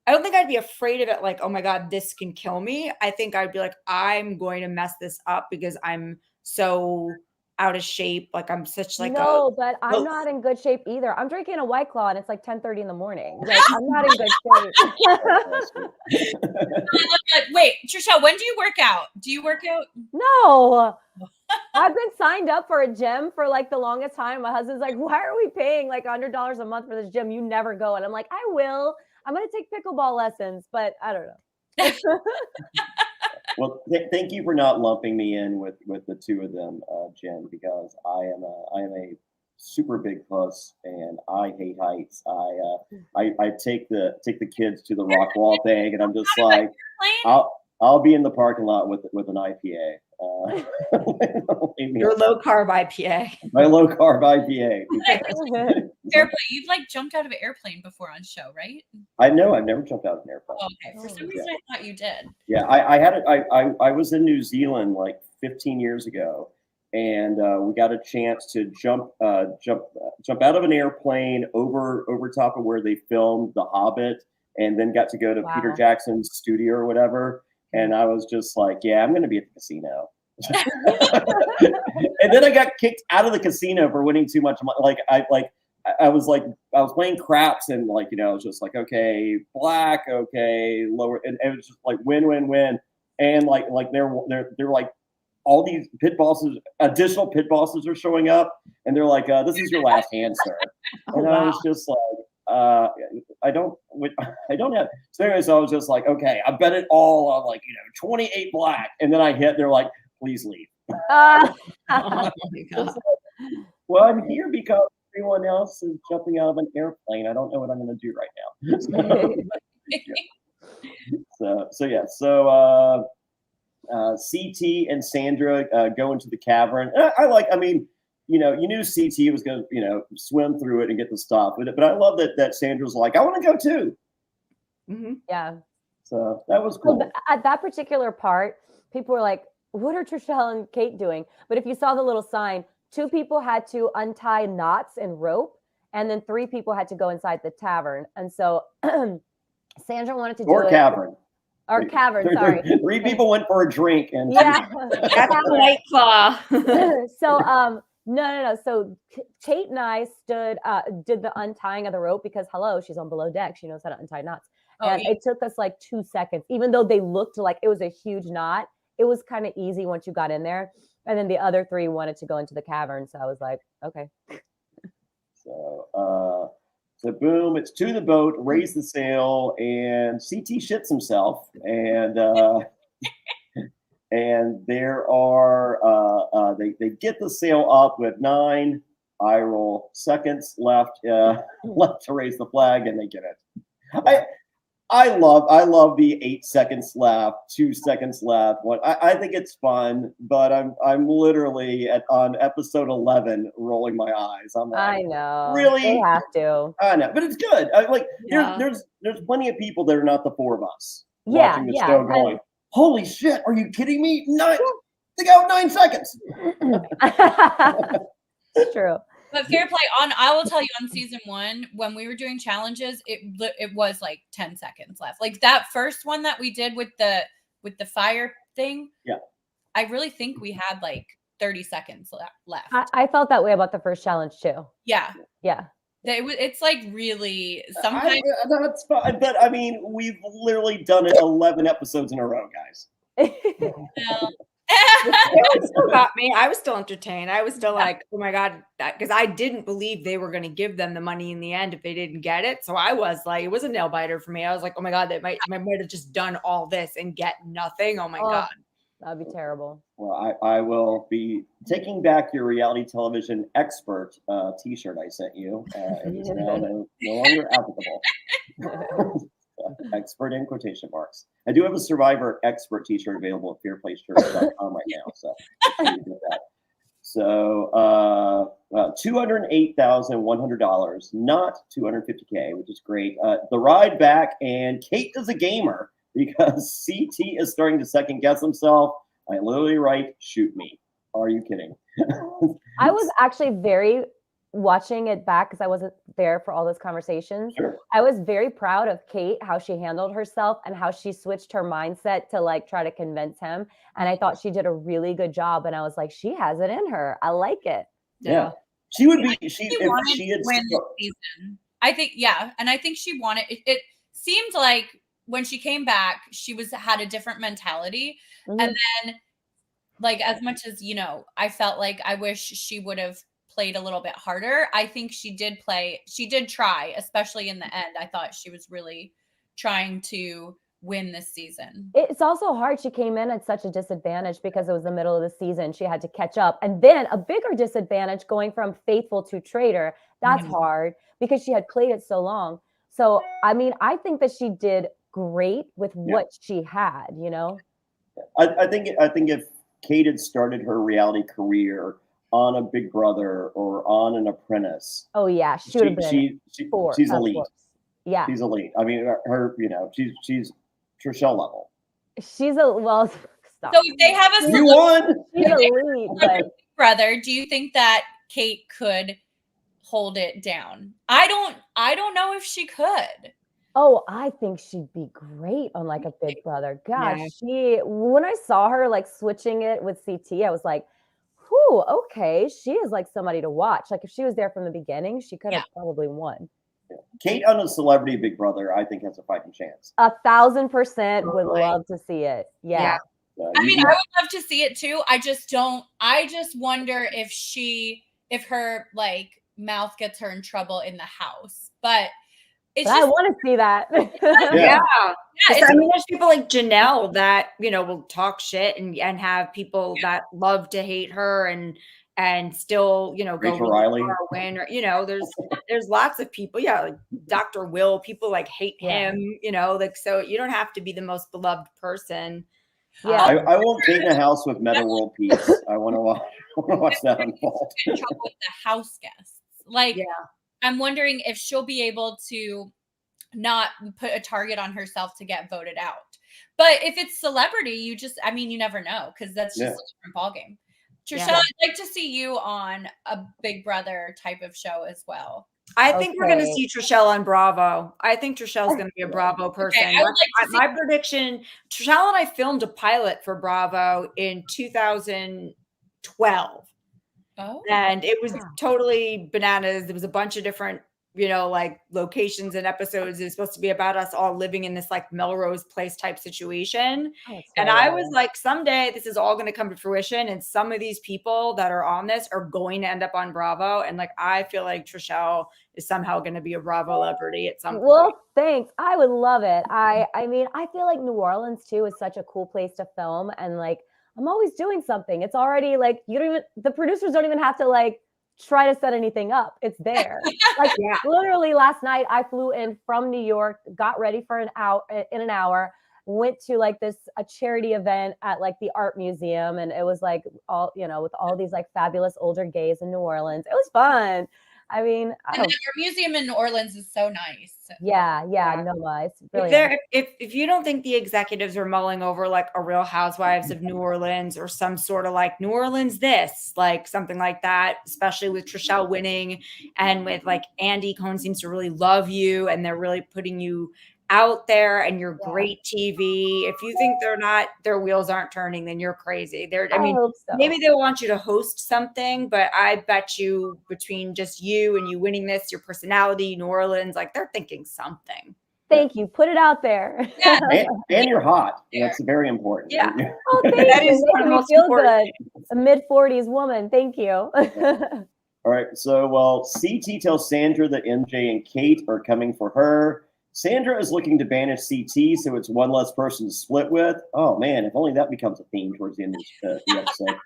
I don't think I'd be afraid of it. Like, oh my God, this can kill me. I think I'd be like, I'm going to mess this up because I'm so out of shape. Like I'm such like but I'm not in good shape either. I'm drinking a White Claw and it's like 10:30 in the morning. Like I'm not in good shape. Wait, Trishelle, when do you work out? Do you work out? No. I've been signed up for a gym for like the longest time. My husband's like, why are we paying like $100 a month for this gym? You never go. And I'm like, I will. I'm going to take pickleball lessons, but I don't know. Well, thank you for not lumping me in with the two of them, Jen, because I am a super big puss and I hate heights. I take the kids to the rock wall thing and I'm just like, I'll be in the parking lot with an IPA. Your low carb IPA. My low carb IPA. Fairplay, you've like jumped out of an airplane before on show, right? I know I've never jumped out of an airplane. Oh, okay. For some reason, I thought you did. Yeah, I had it. I was in New Zealand like 15 years ago, and we got a chance to jump out of an airplane over top of where they filmed The Hobbit, and then got to go to Peter Jackson's studio or whatever. And I was just like, yeah, I'm going to be at the casino. And then I got kicked out of the casino for winning too much money. I was playing craps, and like, you know, I was just like, okay, black, okay, lower, and it was just like win, and like they're like all these pit bosses, additional pit bosses are showing up, and they're like, this is your last hand, sir. And I was just like, I don't have. So anyways, I was just like, okay, I bet it all on like, you know, 28 black, and then I hit. They're like, please leave. Oh my God. Well, I'm here because everyone else is jumping out of an airplane. I don't know what I'm going to do right now. So CT and Sandra go into the cavern. I mean, you know, you knew CT was going to, you know, swim through it and get the stuff with it. But I love that Sandra's like, I want to go too. Mm-hmm. Yeah. So that was cool. Well, at that particular part, people were like, what are Trishelle and Kate doing? But if you saw the little sign, 2 people had to untie knots and rope, and then 3 people had to go inside the tavern. And so Sandra wanted to do it. Cavern. Or cavern, sorry. 3 people went for a drink, and yeah. That's a White Claw. So no. So Kate and I did the untying of the rope because hello, she's on below deck. She knows how to untie knots. And it took us like 2 seconds, even though they looked like it was a huge knot. It was kind of easy once you got in there. And then the other 3 wanted to go into the cavern. So I was like, okay. So boom, it's to the boat, raise the sail, and CT shits himself. And and there are they get the sail up with 9 eye roll seconds left left to raise the flag, and they get it. I love the 8 seconds left, 2 seconds left. I think it's fun, but I'm literally on episode 11 rolling my eyes. I'm like, I know. Really? They have to. I know, but it's good. There's plenty of people that are not the 4 of us watching the show going, holy shit, are you kidding me? They got 9 seconds. It's true. But Fairplay, I will tell you, on season 1, when we were doing challenges, it was like 10 seconds left. Like that first one that we did with the fire thing. Yeah. I really think we had like 30 seconds left. I felt that way about the first challenge too. Yeah. Yeah. It's like really sometimes. That's fine, but I mean, we've literally done it 11 episodes in a row, guys. It still got me. I was still entertained. I was still like, oh my God, because I didn't believe they were going to give them the money in the end if they didn't get it. So I was like, it was a nail biter for me. I was like, oh my God, they might have just done all this and get nothing. Oh my God. That'd be terrible. Well, I will be taking back your reality television expert T-shirt I sent you. It is now no longer applicable. Expert in quotation marks. I do have a Survivor expert T-shirt available at fairplayshirts.com right now. So you can get that. So $208,100, not $250K, which is great. The ride back, and Kate is a gamer because CT is starting to second guess himself. I literally write, shoot me. Are you kidding? I was actually very watching it back because I wasn't there for all those conversations. Sure. I was very proud of Kate, how she handled herself and how she switched her mindset to like try to convince him. And I thought she did a really good job. And I was like, she has it in her. I like it. Yeah. She would be, if wanted she had to win this season. I think, and I think she wanted it seemed like when she came back, she had a different mentality. Mm-hmm. And then like, as much as, you know, I felt like I wish she would have played a little bit harder. I think she did try, especially in the end. I thought she was really trying to win this season. It's also hard. She came in at such a disadvantage because it was the middle of the season. She had to catch up. And then a bigger disadvantage going from faithful to traitor. That's hard because she had played it so long. So, I mean, I think that she did great with what she had, you know? I think Kate had started her reality career on a Big Brother or on an Apprentice, Oh yeah, she would have been she's elite. course. Yeah, She's elite. I mean, her, she's Trishelle level. she's a well. Stop. So if they have a You won. She's elite, but brother, do you think that Kate could hold it down? I don't know if she could. oh, I think she'd be great on like a Big Brother. Gosh, Yeah. when I saw her like switching it with CT, I was like, whew, okay, she is like somebody to watch. Like if she was there from the beginning, she could have probably won. Kate on a Celebrity Big Brother, I think, has a fighting chance. 1,000% would Totally. love to see it. Yeah. I mean, I would love to see it too. I just wonder if her like mouth gets her in trouble in the house. But it's But I want to see that. Yeah. it's, I mean, there's people like Janelle that, will talk shit and have people that love to hate her and still, go Rachel Reilly. or win, or, there's lots of people. Yeah. Like Dr. Will, people like hate him, like, so you don't have to be the most beloved person. Yeah. I want Kate in a house with Meta World Peace. I want to watch that unfold. in trouble with the house guests. Like, I'm wondering if she'll be able to not put a target on herself to get voted out. But if it's celebrity, you never know, because that's just a different ballgame. Trishelle, I'd like to see you on a Big Brother type of show as well. I think we're going to see Trishelle on Bravo. I think Trishelle's going to be a Bravo person. Okay, my prediction, Trishelle and I filmed a pilot for Bravo in 2012. Oh. And it was totally bananas. There was a bunch of different, like locations and episodes. It was supposed to be about us all living in this like Melrose Place type situation. And I was like, someday this is all going to come to fruition. And some of these people that are on this are going to end up on Bravo. And like, I feel like Trishelle is somehow going to be a Bravo celebrity at some point. Well, thanks. I would love it. I mean, I feel like New Orleans too is such a cool place to film. And like, I'm always doing something. It's already like, the producers don't even have to like try to set anything up. It's there. Like literally last night I flew in from New York, got ready for an hour, went to like a charity event at like the art museum. And it was like all, with all these like fabulous older gays in New Orleans. It was fun. I mean, our museum in New Orleans is so nice. Yeah. No, it's brilliant. If you don't think the executives are mulling over like a Real Housewives of New Orleans or some sort of like New Orleans this, like something like that, especially with Trishelle winning and with like Andy Cohen seems to really love you and they're really putting you out there and you're great TV. If you think their wheels aren't turning, then you're crazy. I hope so. Maybe they'll want you to host something, but I bet you between just you and you winning this, your personality, New Orleans, like they're thinking something. Thank you. Put it out there. Yeah. And you're hot. That's very important. Yeah. Oh, thank That you. is Making me most feel important. good. A mid-40s woman. Thank you. All right. So, CT tells Sandra that MJ and Kate are coming for her. Sandra is looking to banish CT, so it's one less person to split with. Oh, man, if only that becomes a theme towards the end of the episode.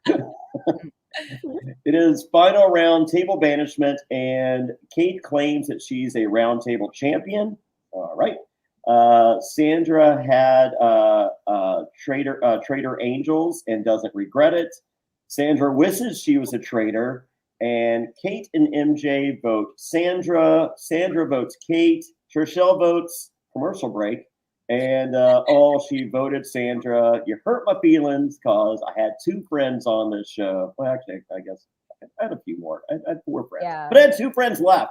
It is final round table banishment, and Kate claims that she's a round table champion. All right. Sandra had traitor angels and doesn't regret it. Sandra wishes she was a traitor, and Kate and MJ vote Sandra. Sandra votes Kate. Trishelle votes commercial break, and she voted Sandra. You hurt my feelings because I had 2 friends on this show. Well, actually, I guess I had a few more. I had 4 friends, but I had 2 friends left.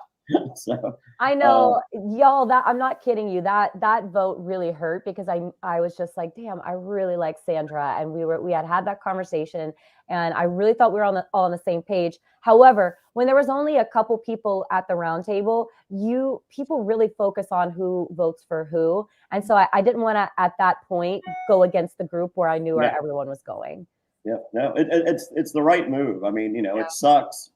So I know, y'all. That I'm not kidding you. That vote really hurt because I was just like, damn, I really like Sandra, and we had that conversation, and I really thought we were all on the same page. However, when there was only a couple people at the round table, people really focus on who votes for who, and so I didn't want to at that point go against the group where I knew where everyone was going. Yeah, no, it's the right move. I mean, it sucks,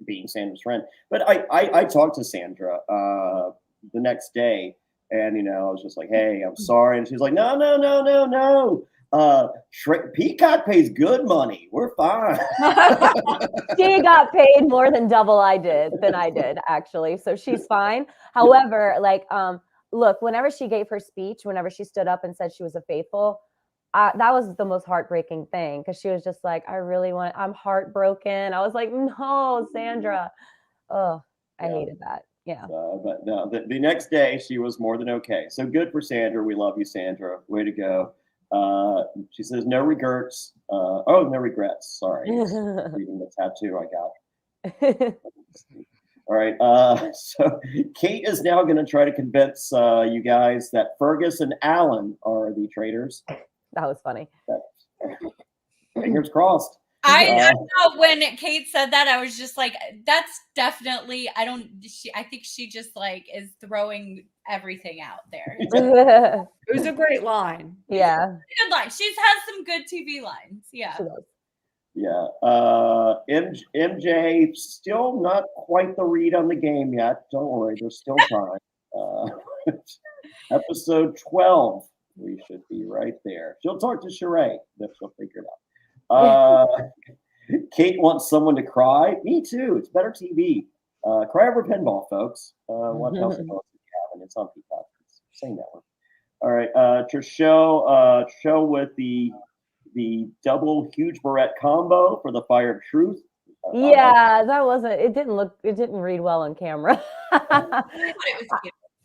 being Sandra's friend. But I talked to Sandra the next day, and I was just like, "Hey, I'm sorry," and she's like, "No. Peacock pays good money. We're fine." She got paid more than double I did actually, so she's fine. However, look, whenever she gave her speech, whenever she stood up and said she was a faithful, that was the most heartbreaking thing because she was just like, I'm heartbroken. I was like, no, Sandra. Oh, I hated that. Yeah. But no, the next day she was more than okay. So good for Sandra. We love you, Sandra. Way to go. She says no regrets. No regrets. Sorry. Reading the tattoo I got. All right. So Kate is now going to try to convince you guys that Fergus and Alan are the traitors. That was funny. Fingers crossed. I know when Kate said that, I was just like, that's definitely, I think she just like is throwing everything out there. It was a great line. Yeah. Good line. She's has some good TV lines. Yeah. Yeah. MJ still not quite the read on the game yet. Don't worry, there's still time. Episode 12. We should be right there. She'll talk to Sheree. She'll figure it out. Kate wants someone to cry. Me too. It's better TV. Cry over pinball, folks. What else do you have? And it's on Peacock. Same network. All right. Trishelle with the double huge barrette combo for the Fire of Truth. Yeah, it didn't read well on camera.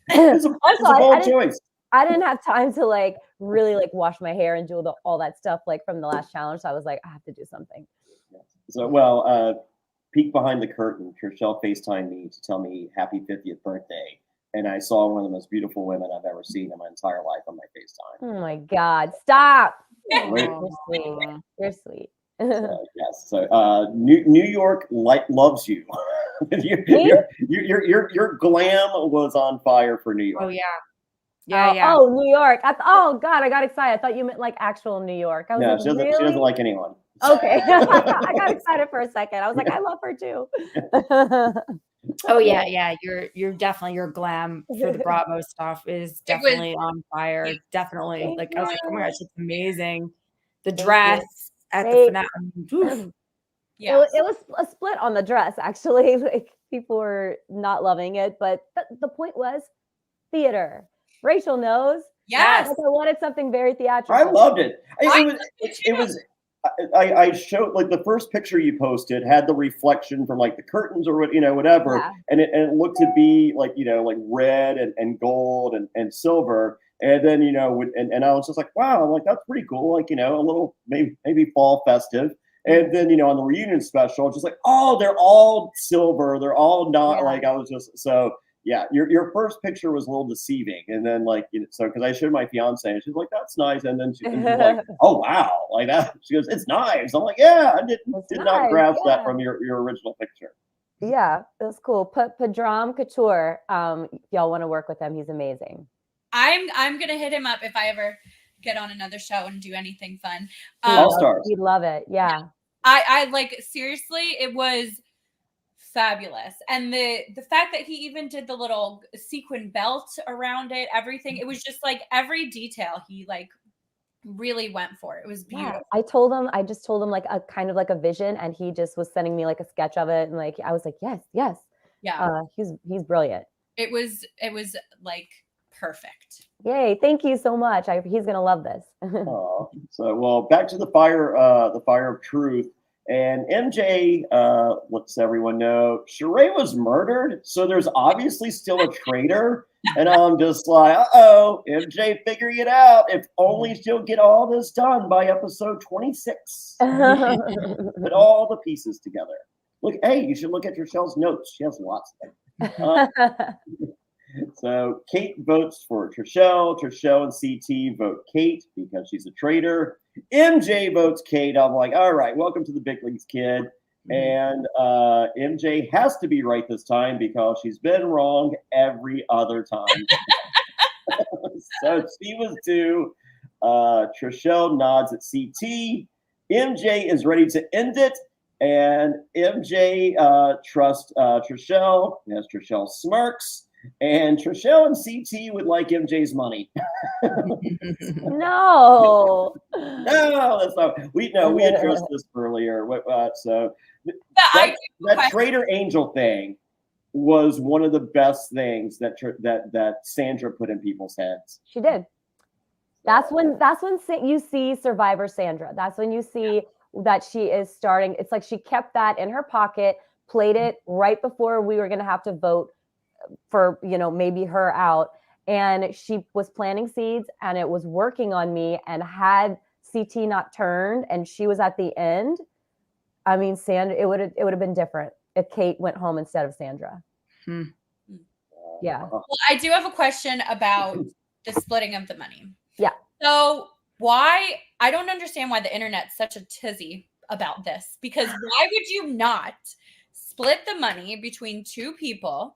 It's a bold choice. I didn't have time to like really like wash my hair and do all that stuff like from the last challenge. So I was like, I have to do something. So, peek behind the curtain. Trishelle FaceTimed me to tell me happy 50th birthday. And I saw one of the most beautiful women I've ever seen in my entire life on my FaceTime. Oh my God. Stop. Right. You're sweet. You're sweet. Yes. So New York loves you. Your glam was on fire for New York. Oh yeah. Yeah. Oh, New York. Oh God, I got excited. I thought you meant like actual New York. I was like, she doesn't like anyone. Okay. I got excited for a second. I was like, I love her too. Oh yeah. You're definitely, your glam for the Bravo stuff is definitely on fire. Definitely. Like I was like, oh my gosh, it's amazing. The dress at the finale. Yeah. It was a split on the dress, actually. Like people were not loving it, but the point was theater. Rachel knows. Yes. Like I wanted something very theatrical. I loved it. It was. I showed like the first picture you posted had the reflection from like the curtains or whatever, and it looked to be like like red and gold and silver, and then and I was just like, wow, I'm like, that's pretty cool, like a little maybe fall festive. And then on the reunion special, just like, oh, they're all silver, they're all not like, I was just so. Yeah, your first picture was a little deceiving, and then so because I showed my fiance, and she's like, "That's nice," and then she's like, "Oh wow, like that." She goes, "It's nice." I'm like, "Yeah, I did not grasp that from your original picture." Yeah, it was cool. Padram Couture, y'all want to work with him? He's amazing. I'm gonna hit him up if I ever get on another show and do anything fun. All Stars. He'd love it. Yeah. I like seriously, it was fabulous. And the fact that he even did the little sequin belt around it, everything, it was just like every detail he like really went for. It was beautiful. Yeah. I just told him like a kind of like a vision, and he just was sending me like a sketch of it, and like I was like, yes. Yeah. He's brilliant. It was like perfect. Yay, thank you so much. He's gonna love this. So back to the fire of truth. And MJ lets everyone know Sheree was murdered, so there's obviously still a traitor. And I'm just like, MJ figuring it out. If only she'll get all this done by episode 26. Put all the pieces together. Look, hey, you should look at Trishelle's notes. She has lots of them. So Kate votes for Trishelle. Trishelle and CT vote Kate because she's a traitor. MJ votes Kate. I'm like, all right, welcome to the big leagues, kid. And MJ has to be right this time because she's been wrong every other time. So she was due. Trishelle nods at CT. MJ is ready to end it. And MJ trusts Trishelle as Trishelle smirks. And Trishelle and CT would like MJ's money. No, that's not. We addressed this earlier. So that traitor angel thing was one of the best things that Sandra put in people's heads. She did. That's when you see Survivor Sandra. That's when you see that she is starting. It's like she kept that in her pocket, played it right before we were going to have to vote for, maybe her out. And she was planting seeds and it was working on me. And had CT not turned and she was at the end, I mean, Sandra, it would have been different if Kate went home instead of Sandra. Yeah. Well, I do have a question about the splitting of the money. Yeah. So I don't understand why the internet's such a tizzy about this, because why would you not split the money between two people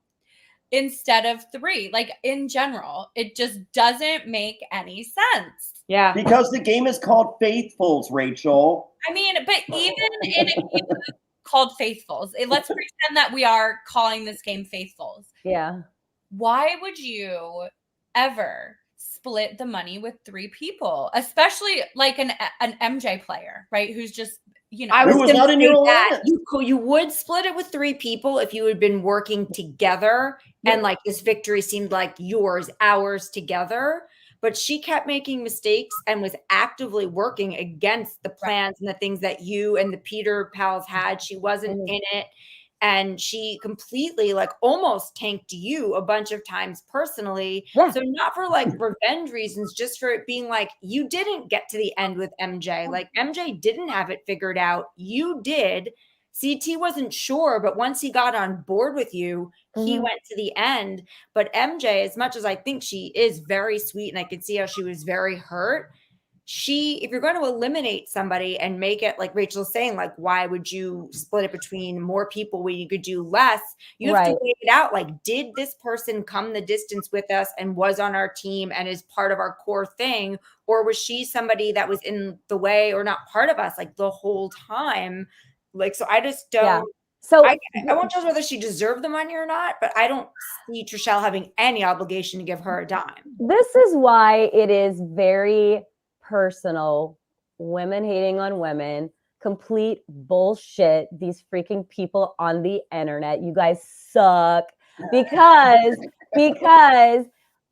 instead of three? Like, in general, it just doesn't make any sense. Yeah. Because the game is called Faithfuls, Rachel. I mean, but even in a game called Faithfuls, let's pretend that we are calling this game Faithfuls. Yeah. Why would you ever split the money with three people, especially like an MJ player, right? Who's just, I was Who was gonna not in say your that. alliance. You would split it with three people if you had been working together and like this victory seemed like ours together. But she kept making mistakes and was actively working against the plans and the things that you and the Peter pals had. She wasn't in it. And she completely like almost tanked you a bunch of times personally. Yeah. So not for like revenge reasons, just for it being like, you didn't get to the end with MJ. Like MJ didn't have it figured out. You did. CT wasn't sure, but once he got on board with you, he went to the end. But MJ, as much as I think she is very sweet and I could see how she was very hurt, if you're going to eliminate somebody and make it like Rachel's saying, like, why would you split it between more people when you could do less? You have to weigh it out. Like, did this person come the distance with us and was on our team and is part of our core thing? Or was she somebody that was in the way or not part of us like the whole time? Like, so I just don't. Yeah. So I won't judge whether she deserved the money or not, but I don't see Trishelle having any obligation to give her a dime. This is why it is very personal, women hating on women, complete bullshit. These freaking people on the internet, you guys suck. Because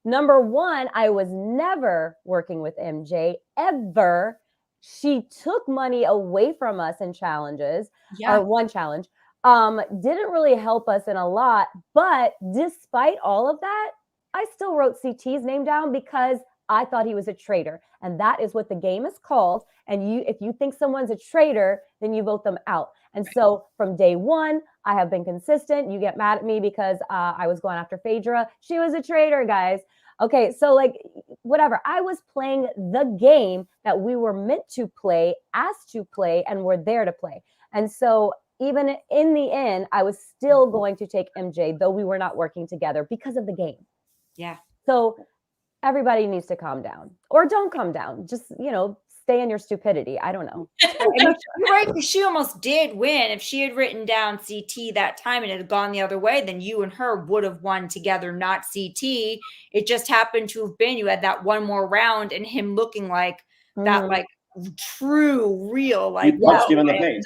number one, I was never working with MJ ever. She took money away from us in challenges, or one challenge. Didn't really help us in a lot, but despite all of that, I still wrote CT's name down because I thought he was a traitor, and that is what the game is called. And if you think someone's a traitor, then you vote them out. And so from day one, I have been consistent. You get mad at me because I was going after Phaedra. She was a traitor, guys. Okay, so like whatever. I was playing the game that we were meant to play, asked to play, and were there to play. And so even in the end, I was still going to take MJ, though we were not working together because of the game. Yeah. So everybody needs to calm down, or don't calm down. Just, stay in your stupidity. I don't know. You're right. She almost did win. If she had written down CT that time and it had gone the other way, then you and her would have won together, not CT. It just happened to have been, you had that one more round and him looking like that, like true, real, like you punched him in the face.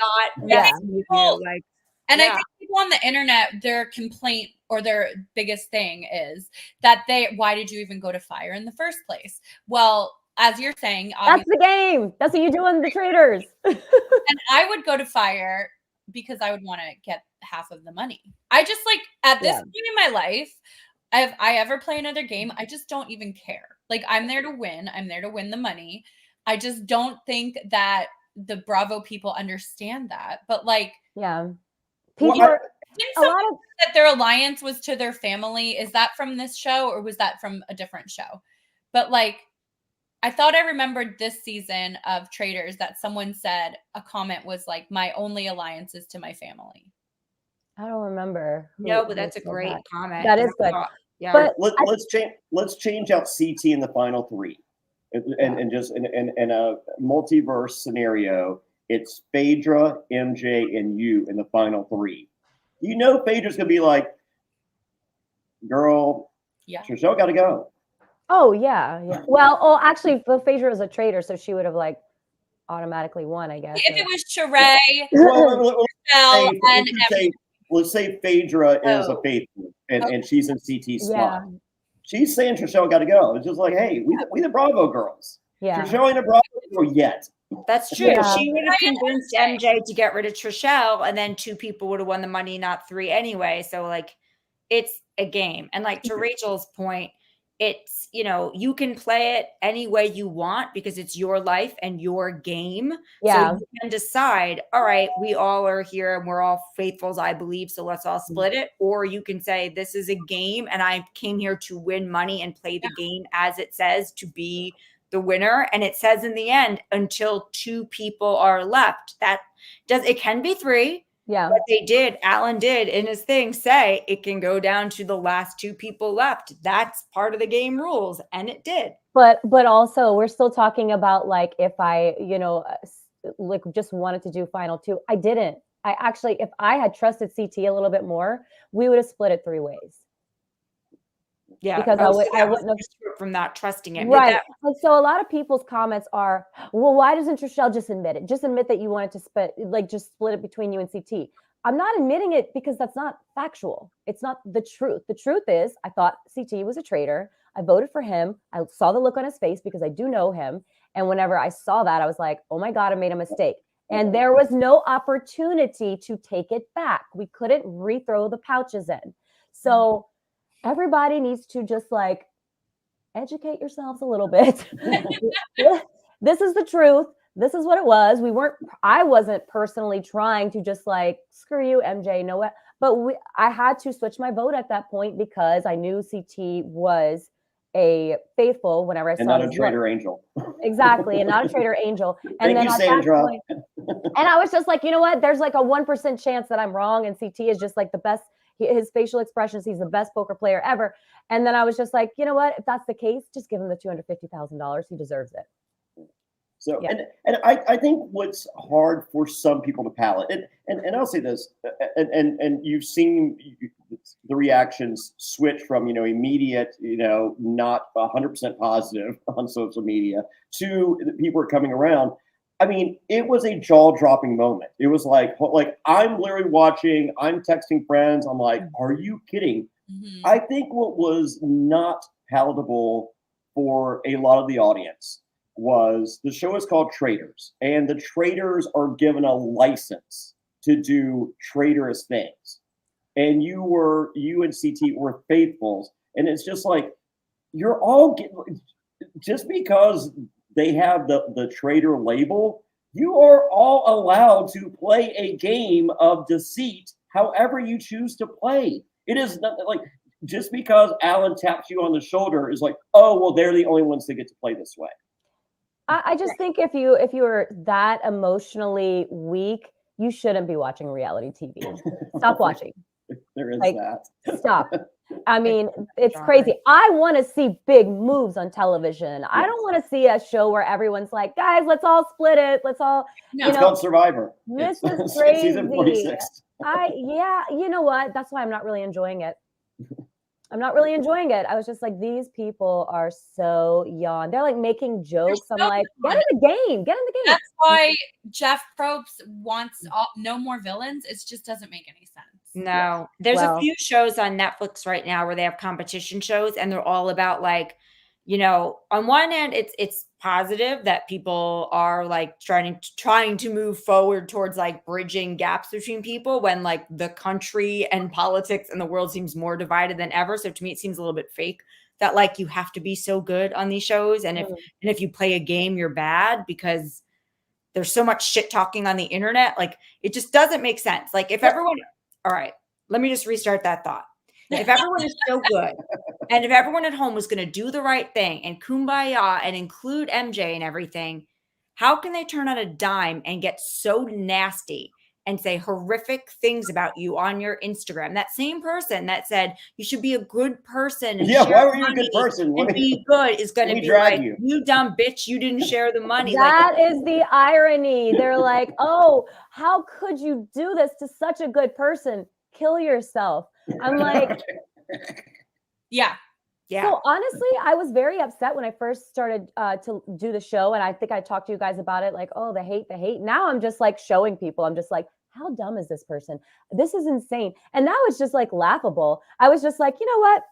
I think people on the internet, their complaint or their biggest thing is that why did you even go to fire in the first place? Well, as you're saying, that's the game. That's what you do in the Traitors. And I would go to fire because I would want to get half of the money. I just like at this point in my life, if I ever play another game, I just don't even care. Like, I'm there to win. I'm there to win the money. I just don't think that the Bravo people understand that. But like, people that their alliance was to their family. Is that from this show or was that from a different show? But like, I thought I remembered this season of Traitors that someone said a comment was like, my only alliance is to my family. I don't remember. No, but that's a great comment. That is good. Yeah. But let's change out CT in the final three. And just in a multiverse scenario, it's Phaedra, MJ, and you in the final three. Phaedra's gonna be like, girl, Trishelle got to go. Oh yeah. Well, actually, Phaedra is a traitor, so she would have like automatically won, I guess. If it was Sheree, let's say Phaedra is a faithful, and she's in CT spot. She's saying Trishelle got to go. It's just like, hey, we the Bravo girls. Yeah. Trishelle ain't a Bravo yet. That's true. Yeah. She would have convinced MJ to get rid of Trishelle, and then 2 people would have won the money, not 3 anyway. So like, it's a game. And like to Rachel's point, it's, you can play it any way you want because it's your life and your game. Yeah. So you can decide, all right, we all are here and we're all faithfuls, I believe. So let's all split it. Or you can say, this is a game and I came here to win money and play the game as it says to be the winner. And it says in the end, until 2 people are left. It can be 3. Yeah. But Alan did in his thing say it can go down to the last 2 people left. That's part of the game rules. And it did. But also we're still talking about like, if I, like just wanted to do final 2, I didn't. I actually, if I had trusted CT a little bit more, we would have split it 3 ways. Yeah, because I wouldn't have from not trusting it. Right. And so a lot of people's comments are, well, why doesn't Trishelle just admit it? Just admit that you wanted to just split it between you and CT. I'm not admitting it because that's not factual. It's not the truth. The truth is I thought CT was a traitor. I voted for him. I saw the look on his face because I do know him. And whenever I saw that, I was like, oh my God, I made a mistake. And there was no opportunity to take it back. We couldn't rethrow the pouches in. So everybody needs to just like educate yourselves a little bit. This is the truth. This is what it was. I wasn't personally trying to just like, screw you, MJ, no way. But I had to switch my vote at that point because I knew CT was a faithful whenever I saw. And not a traitor angel. Exactly. And not a traitor angel. And Thank you, Sandra. And I was just like, you know what? There's like a 1% chance that I'm wrong. And CT is just like the best. His facial expressions, he's the best poker player ever. And then I was just like, you know what? If that's the case, just give him the $250,000. He deserves it. So, yeah. and I think what's hard for some people to palate, and I'll say this, and you've seen the reactions switch from, immediate, not 100% positive on social media to the people are coming around. I mean, it was a jaw-dropping moment. It was like I'm literally watching, I'm texting friends. I'm like, are you kidding? Mm-hmm. I think what was not palatable for a lot of the audience was the show is called Traitors, and the traitors are given a license to do traitorous things. And you and CT were faithfuls. And it's just like, you're all just because they have the traitor label, you are all allowed to play a game of deceit however you choose to play. It is not like just because Alan taps you on the shoulder is like, oh, well, they're the only ones that get to play this way. I just think if you are that emotionally weak, you shouldn't be watching reality TV. Stop watching. There is that. Stop. I mean, it's crazy. I want to see big moves on television. Yes. I don't want to see a show where everyone's like, guys, let's all split it. Let's all, It's called Survivor. This is crazy. Season 46. You know what? That's why I'm not really enjoying it. I'm not really enjoying it. I was just like, these people are so young. They're like making jokes. I'm like, get in the game. Get in the game. That's why Jeff Probst wants no more villains. It just doesn't make any sense. No, there's a few shows on Netflix right now where they have competition shows, and they're all about like, on one hand, it's positive that people are like trying to move forward towards like bridging gaps between people when like the country and politics and the world seems more divided than ever. So to me, it seems a little bit fake that like you have to be so good on these shows, and if you play a game, you're bad because there's so much shit talking on the internet. Like it just doesn't make sense. Like if everyone. All right, let me just restart that thought. If everyone is so good, and if everyone at home was going to do the right thing and kumbaya and include MJ and everything, how can they turn on a dime and get so nasty and say horrific things about you on your Instagram? That same person that said you should be a good person. And why were you a good person? And be good is going to be like, you dumb bitch, you didn't share the money. That is the irony. They're like, oh, how could you do this to such a good person? Kill yourself. I'm like, yeah. So honestly, I was very upset when I first started to do the show. And I think I talked to you guys about it. Like, oh, the hate. Now I'm just like showing people. I'm just like, how dumb is this person? This is insane. And now it's just like laughable. I was just like, you know what?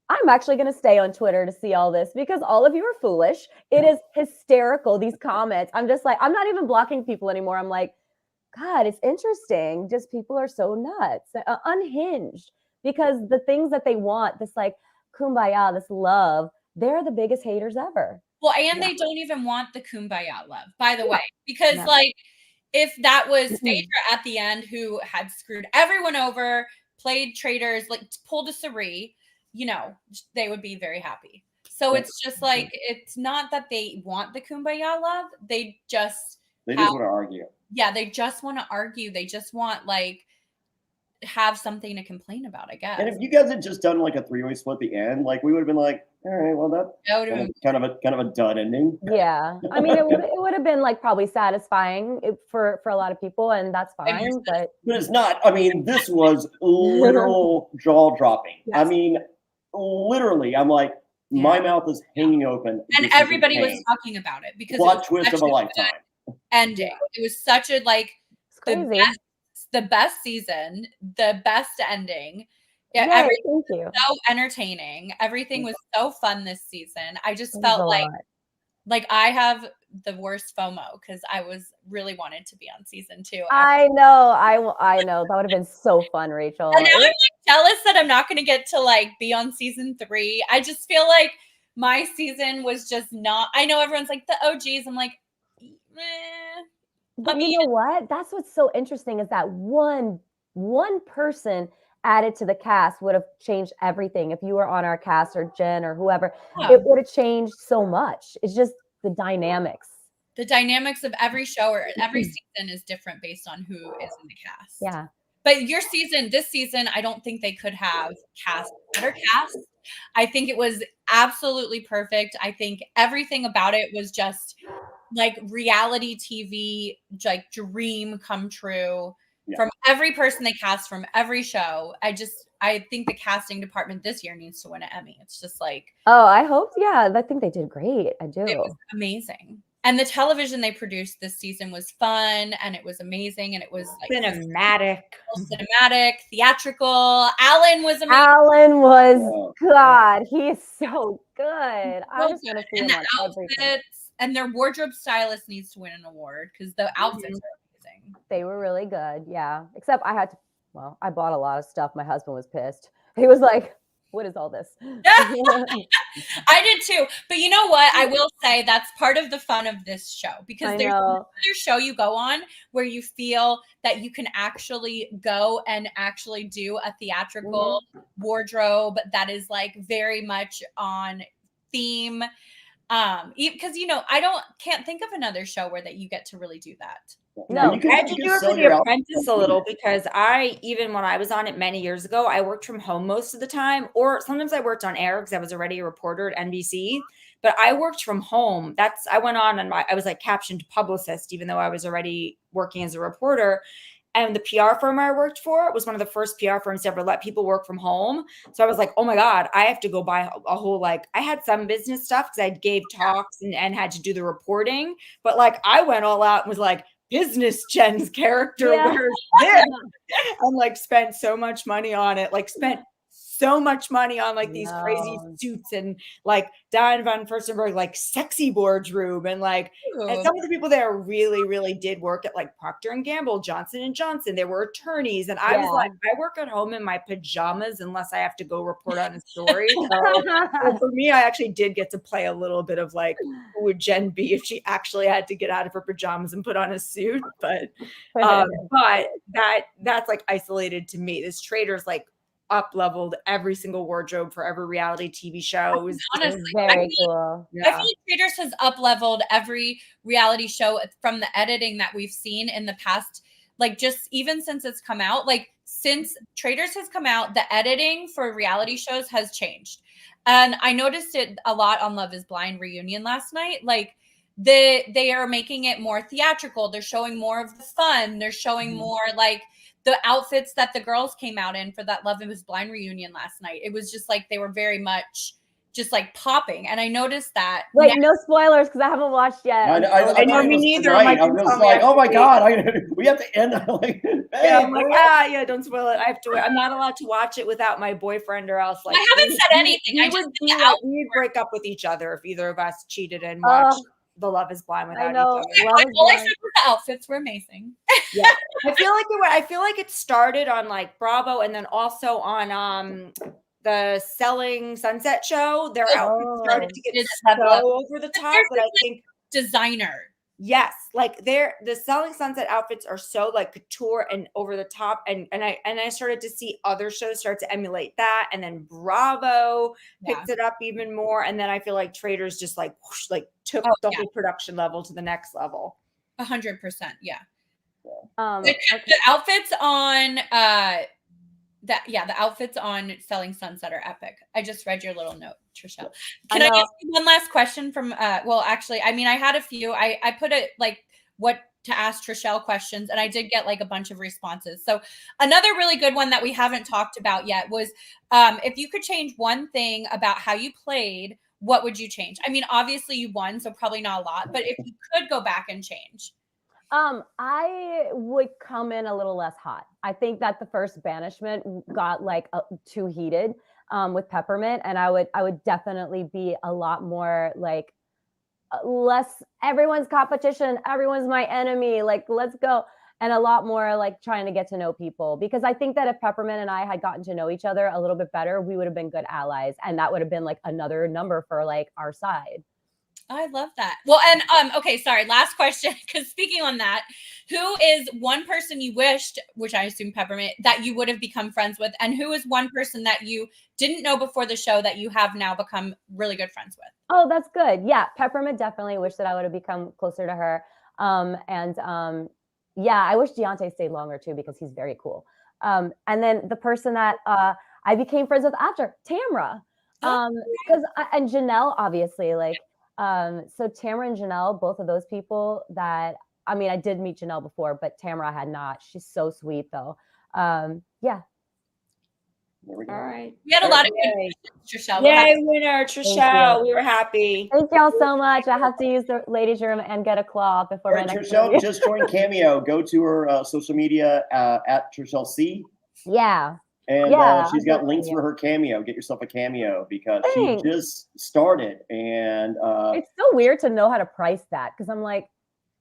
I'm actually going to stay on Twitter to see all this because all of you are foolish. It is hysterical, these comments. I'm just like, I'm not even blocking people anymore. I'm like, God, it's interesting. Just people are so nuts, unhinged, because the things that they want, this like kumbaya, this love, they're the biggest haters ever. Well, and they don't even want the kumbaya love, by the way, because Yeah. like if that was Phaedra at the end who had screwed everyone over, played traitors, like pulled a Cerie, they would be very happy. So it's just like, it's not that they want the kumbaya love. They just want to argue. Yeah, they just want to argue. They just want like have something to complain about, I guess. And if you guys had just done like a three-way split at the end, like we would have been like, all right, well that would have been kind of a dud ending. Yeah, I mean, it would have been like probably satisfying for a lot of people, and that's fine. But it's not. I mean, this was literal jaw dropping. Yes. I mean, literally, I'm like, my mouth is hanging open, and everybody was talking about it because plot twist of a lifetime ending. It was such a like the best season, the best ending. Yeah, everything was so entertaining. Everything was so fun this season. I just felt like I have the worst FOMO because I was really wanted to be on season 2. I know. That would have been so fun, Rachel. And now I'm like jealous that I'm not going to get to like be on season 3. I just feel like my season was just not. I know everyone's like the OGs. I'm like, But you know what? That's what's so interesting is that one person added to the cast would have changed everything. If you were on our cast or Jenn or whoever, it would have changed so much. It's just the dynamics. The dynamics of every show or every season is different based on who is in the cast. Yeah. But this season, I don't think they could have cast better cast. I think it was absolutely perfect. I think everything about it was just like reality TV, like dream come true from every person they cast from every show. I think the casting department this year needs to win an Emmy. It's just like, oh, I hope. Yeah, I think they did great. I do. It was amazing. And the television they produced this season was fun and it was amazing and it was like cinematic, theatrical. Alan was amazing. Alan was God. He is so good. I just want to see him on everything. And their wardrobe stylist needs to win an award because the outfits are amazing. They were really good. Yeah. Except I bought a lot of stuff. My husband was pissed. He was like, what is all this? I did too. But you know what? I will say that's part of the fun of this show because there's another show you go on where you feel that you can actually go and actually do a theatrical wardrobe that is like very much on theme. Because I can't think of another show where that you get to really do that. No, I had to do it for The Apprentice a little because even when I was on it many years ago, I worked from home most of the time, or sometimes I worked on air because I was already a reporter at NBC. But I worked from home. I went on and I was like captioned publicist, even though I was already working as a reporter. And the PR firm I worked for was one of the first PR firms to ever let people work from home. So I was like, oh my God, I have to go buy a whole, I had some business stuff because I gave talks and had to do the reporting. But I went all out and was like, business Jenn's character wears this. And spent so much money on it, spent so much money on these crazy suits and Diane von Furstenberg, sexy boardroom. And and some of the people there really, really did work at Procter & Gamble, Johnson & Johnson. There were attorneys. And I was like, I work at home in my pajamas unless I have to go report on a story. So for me, I actually did get to play a little bit of who would Jenn be if she actually had to get out of her pajamas and put on a suit. But that's isolated to me. This Traitors up-leveled every single wardrobe for every reality TV show. It was honestly very cool. I feel like Traitors has up-leveled every reality show from the editing that we've seen in the past, just even since it's come out. Since Traitors has come out, the editing for reality shows has changed. And I noticed it a lot on Love is Blind reunion last night. They are making it more theatrical. They're showing more of the fun. They're showing more the outfits that the girls came out in for that Love is Blind reunion last night. It was just they were very much just like popping. And I noticed that. Wait, no spoilers because I haven't watched yet. I I know, thought it me was neither. tonight. Mike I'm was just telling me like, oh my after God, we have to end. Like, Yeah, I'm hey, like, yeah, don't spoil it. I have to. I'm not allowed to watch it without my boyfriend, or else like I haven't said anything. I just we would break up with each other if either of us cheated and watched The Love Is Blind without I know. each other. Love is all I blind. said was the outfits were amazing. Yeah, I feel like it started on like Bravo, and then also on the Selling Sunset show. Their outfits started to get so over the top, but I think designer. Yes, like the Selling Sunset outfits are so like couture and over the top, and I started to see other shows start to emulate that, and then Bravo picked it up even more, and then I feel like Traitors just like whoosh, like took the whole production level to the next level. 100%, yeah. Okay. The outfits on the outfits on Selling Sunset are epic. I just read your little note, Trishelle. Can I ask you one last question from well, actually, I mean, I had a few. I put it like what to ask Trishelle questions, and I did get like a bunch of responses. So another really good one that we haven't talked about yet was if you could change one thing about how you played, what would you change? I mean, obviously you won, so probably not a lot, but if you could go back and change. I would come in a little less hot. I think that the first banishment got like too heated with Peppermint, and I would definitely be a lot more like less everyone's competition, everyone's my enemy, like let's go, and a lot more like trying to get to know people, because I think that if Peppermint and I had gotten to know each other a little bit better, we would have been good allies, and that would have been like another number for like our side. I love that. Well, and okay, sorry, last question, because speaking on that, who is one person you wished, which I assume Peppermint, that you would have become friends with, and who is one person that you didn't know before the show that you have now become really good friends with? Oh, that's good. Yeah, Peppermint definitely wish that I would have become closer to her. Yeah, I wish Deontay stayed longer too, because he's very cool. And then the person that I became friends with after, Tamra, because and Janelle, obviously, like. So Tamra and Janelle, both of those people that, I mean, I did meet Janelle before, but Tamra I had not. She's so sweet though. Yeah. There we go. All right. We had a lot of good questions, Trishelle. Yay, winner, Trishelle. We were happy. Thank y'all so much. I have to use the ladies' room and get a claw before my next Trishelle interview. just joined Cameo. Go to her social media at Trishelle C. Yeah. And she's got links for her Cameo. Get yourself a Cameo, because she just started. And it's so weird to know how to price that, because I'm like,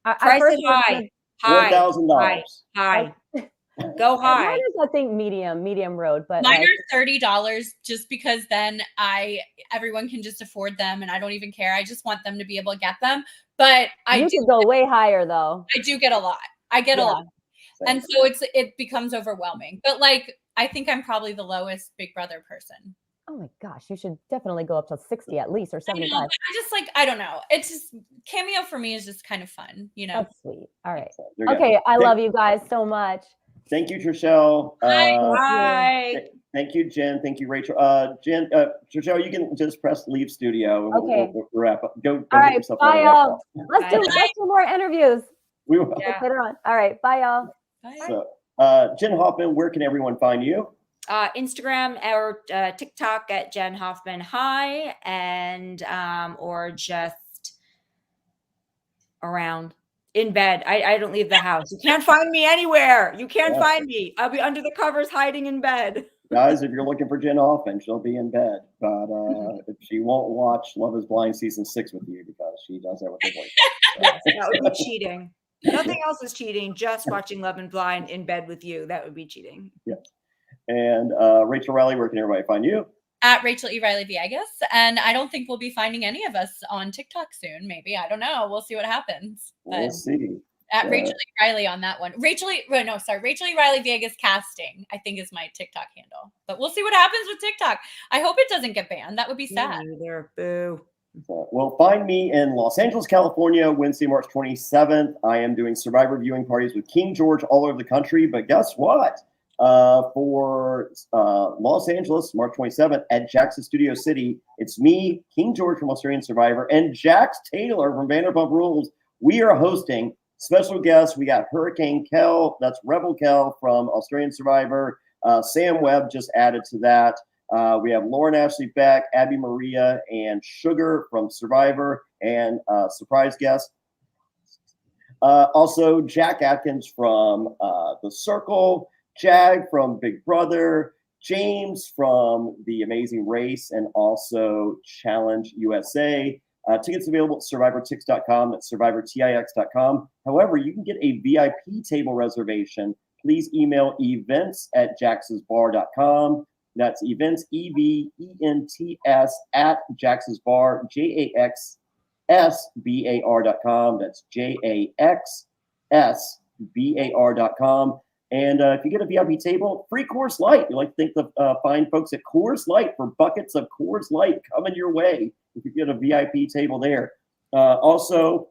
price it high. $4,000. High. Go high. Mine is, I think, medium road, but mine are $30, just because then everyone can just afford them, and I don't even care. I just want them to be able to get them. But you could go way higher though. I do get a lot. I get a lot, and so it becomes overwhelming. But like, I think I'm probably the lowest Big Brother person. Oh my gosh, you should definitely go up to 60 at least, or 75. I just like, I don't know. It's just Cameo for me is just kind of fun, you know. That's sweet. All right. Okay, I love you guys so much. Thank you, Trishelle. Bye. Thank you, Jen. Thank you, Rachel. Jen, Trishelle, you can just press leave studio. And okay. We'll wrap up. Go all right. Bye, y'all. Let's do more interviews. We will. Later on. All right. Bye, y'all. Bye. So, Jenn Hoffman, where can everyone find you? Instagram or TikTok at Jenn Hoffman Hi, and or just around in bed. I don't leave the house. You can't find me anywhere. You can't find me. I'll be under the covers hiding in bed. Guys, if you're looking for Jenn Hoffman, she'll be in bed. But she won't watch Love Is Blind season 6 with you, because she does that with her boyfriend. Yes, that would be cheating. Nothing else is cheating. Just watching Love and Blind in bed with you. That would be cheating. Yeah. And Rachel Reilly, where can everybody find you? At Rachel E. Reilly Viegas. And I don't think we'll be finding any of us on TikTok soon. Maybe. I don't know. We'll see what happens. But we'll see. At Rachel E. Reilly on that one. Rachel E. Reilly Viegas Casting, I think, is my TikTok handle. But we'll see what happens with TikTok. I hope it doesn't get banned. That would be sad. Boo. Well, find me in Los Angeles, California, Wednesday, March 27th. I am doing Survivor viewing parties with King George all over the country. But guess what? For Los Angeles, March 27th at Jackson Studio City, it's me, King George from Australian Survivor, and Jax Taylor from Vanderpump Rules. We are hosting special guests. We got Hurricane Kel, that's Rebel Kel from Australian Survivor. Sam Webb just added to that. We have Lauren Ashley Beck, Abby Maria, and Sugar from Survivor, and surprise guest. Also, Jack Atkins from The Circle, Jag from Big Brother, James from The Amazing Race, and also Challenge USA. Tickets available at survivortix.com. That's survivortix.com. However, you can get a VIP table reservation. Please email events@jaxsbar.com. That's events, EVENTS, at jaxsbar, JAXSBAR.com. That's JAXSBAR.com. And if you get a VIP table, free Coors Light. You like to thank the fine folks at Coors Light for buckets of Coors Light coming your way if you get a VIP table there. Also,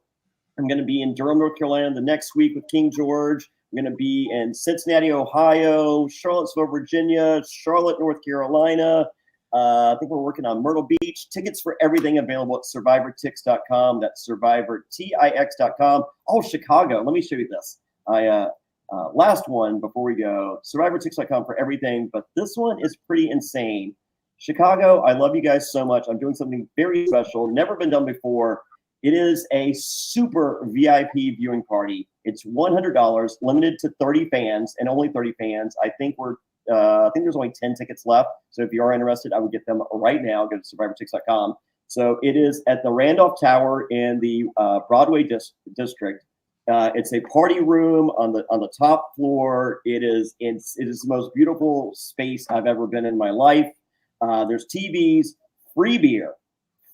I'm going to be in Durham, North Carolina the next week with King George. I'm going to be in Cincinnati, Ohio, Charlottesville, Virginia, Charlotte, North Carolina. I think we're working on Myrtle Beach. Tickets for everything available at survivortix.com. That's survivortix.com. Oh, Chicago. Let me show you this. Last one before we go, survivortix.com for everything, but this one is pretty insane. Chicago, I love you guys so much. I'm doing something very special, never been done before. It is a super VIP viewing party. It's $100, limited to 30 fans, and only 30 fans. I think there's only 10 tickets left. So if you are interested, I would get them right now. Go to survivortix.com. So it is at the Randolph Tower in the Broadway district. It's a party room on the top floor. It is the most beautiful space I've ever been in my life. There's TVs, free beer,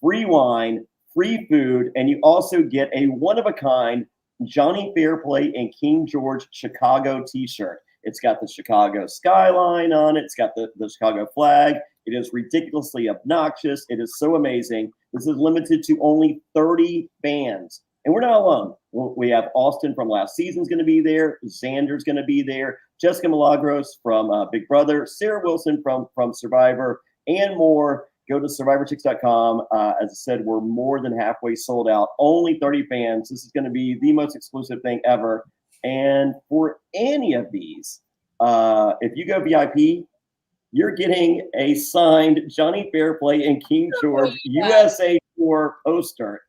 free wine, free food, and you also get a one-of-a-kind Jonny Fairplay and King George Chicago t-shirt. It's got the Chicago skyline on it. It's got the Chicago flag. It is ridiculously obnoxious. It is so amazing. This is limited to only 30 fans. And we're not alone. We have Austin from last season's going to be there. Xander's going to be there. Jessica Milagros from Big Brother. Sarah Wilson from Survivor, and more. Go to survivortix.com. As I said, we're more than halfway sold out. Only 30 fans. This is going to be the most exclusive thing ever. And for any of these, if you go VIP, you're getting a signed Jonny Fairplay and King George USA Tour poster.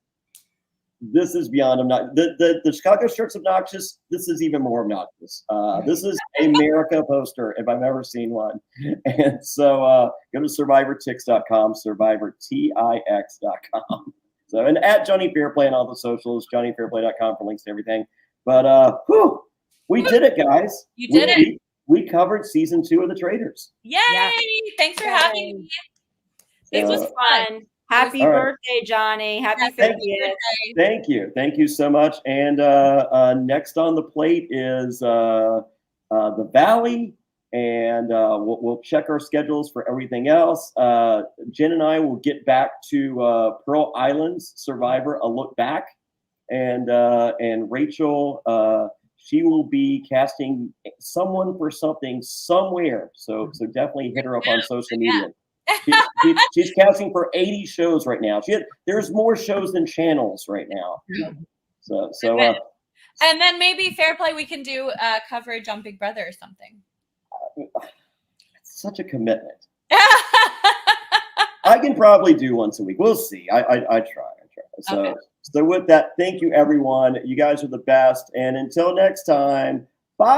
This is beyond obnoxious. The Chicago shirt's obnoxious. This is even more obnoxious. This is America poster if I've ever seen one. And so go to survivortix.com, survivortix.com. So, and at Jonny Fairplay on all the socials, johnnyfairplay.com for links to everything. But we did it, guys. You did it. We covered season 2 of the Traitors. Yay! Thanks for having me. This was fun. Happy birthday, Jonny. Happy 50th. Thank you. Thank you so much. And next on the plate is the Valley. And we'll check our schedules for everything else. Jen and I will get back to Pearl Islands Survivor, a look back. And Rachel, she will be casting someone for something somewhere. So definitely hit her up on social media. She's casting for 80 shows right now. There's more shows than channels right now. So and then maybe Fairplay, we can do coverage on Big Brother or something. It's such a commitment. I can probably do once a week. We'll see. I try. So with that, thank you everyone. You guys are the best. And until next time,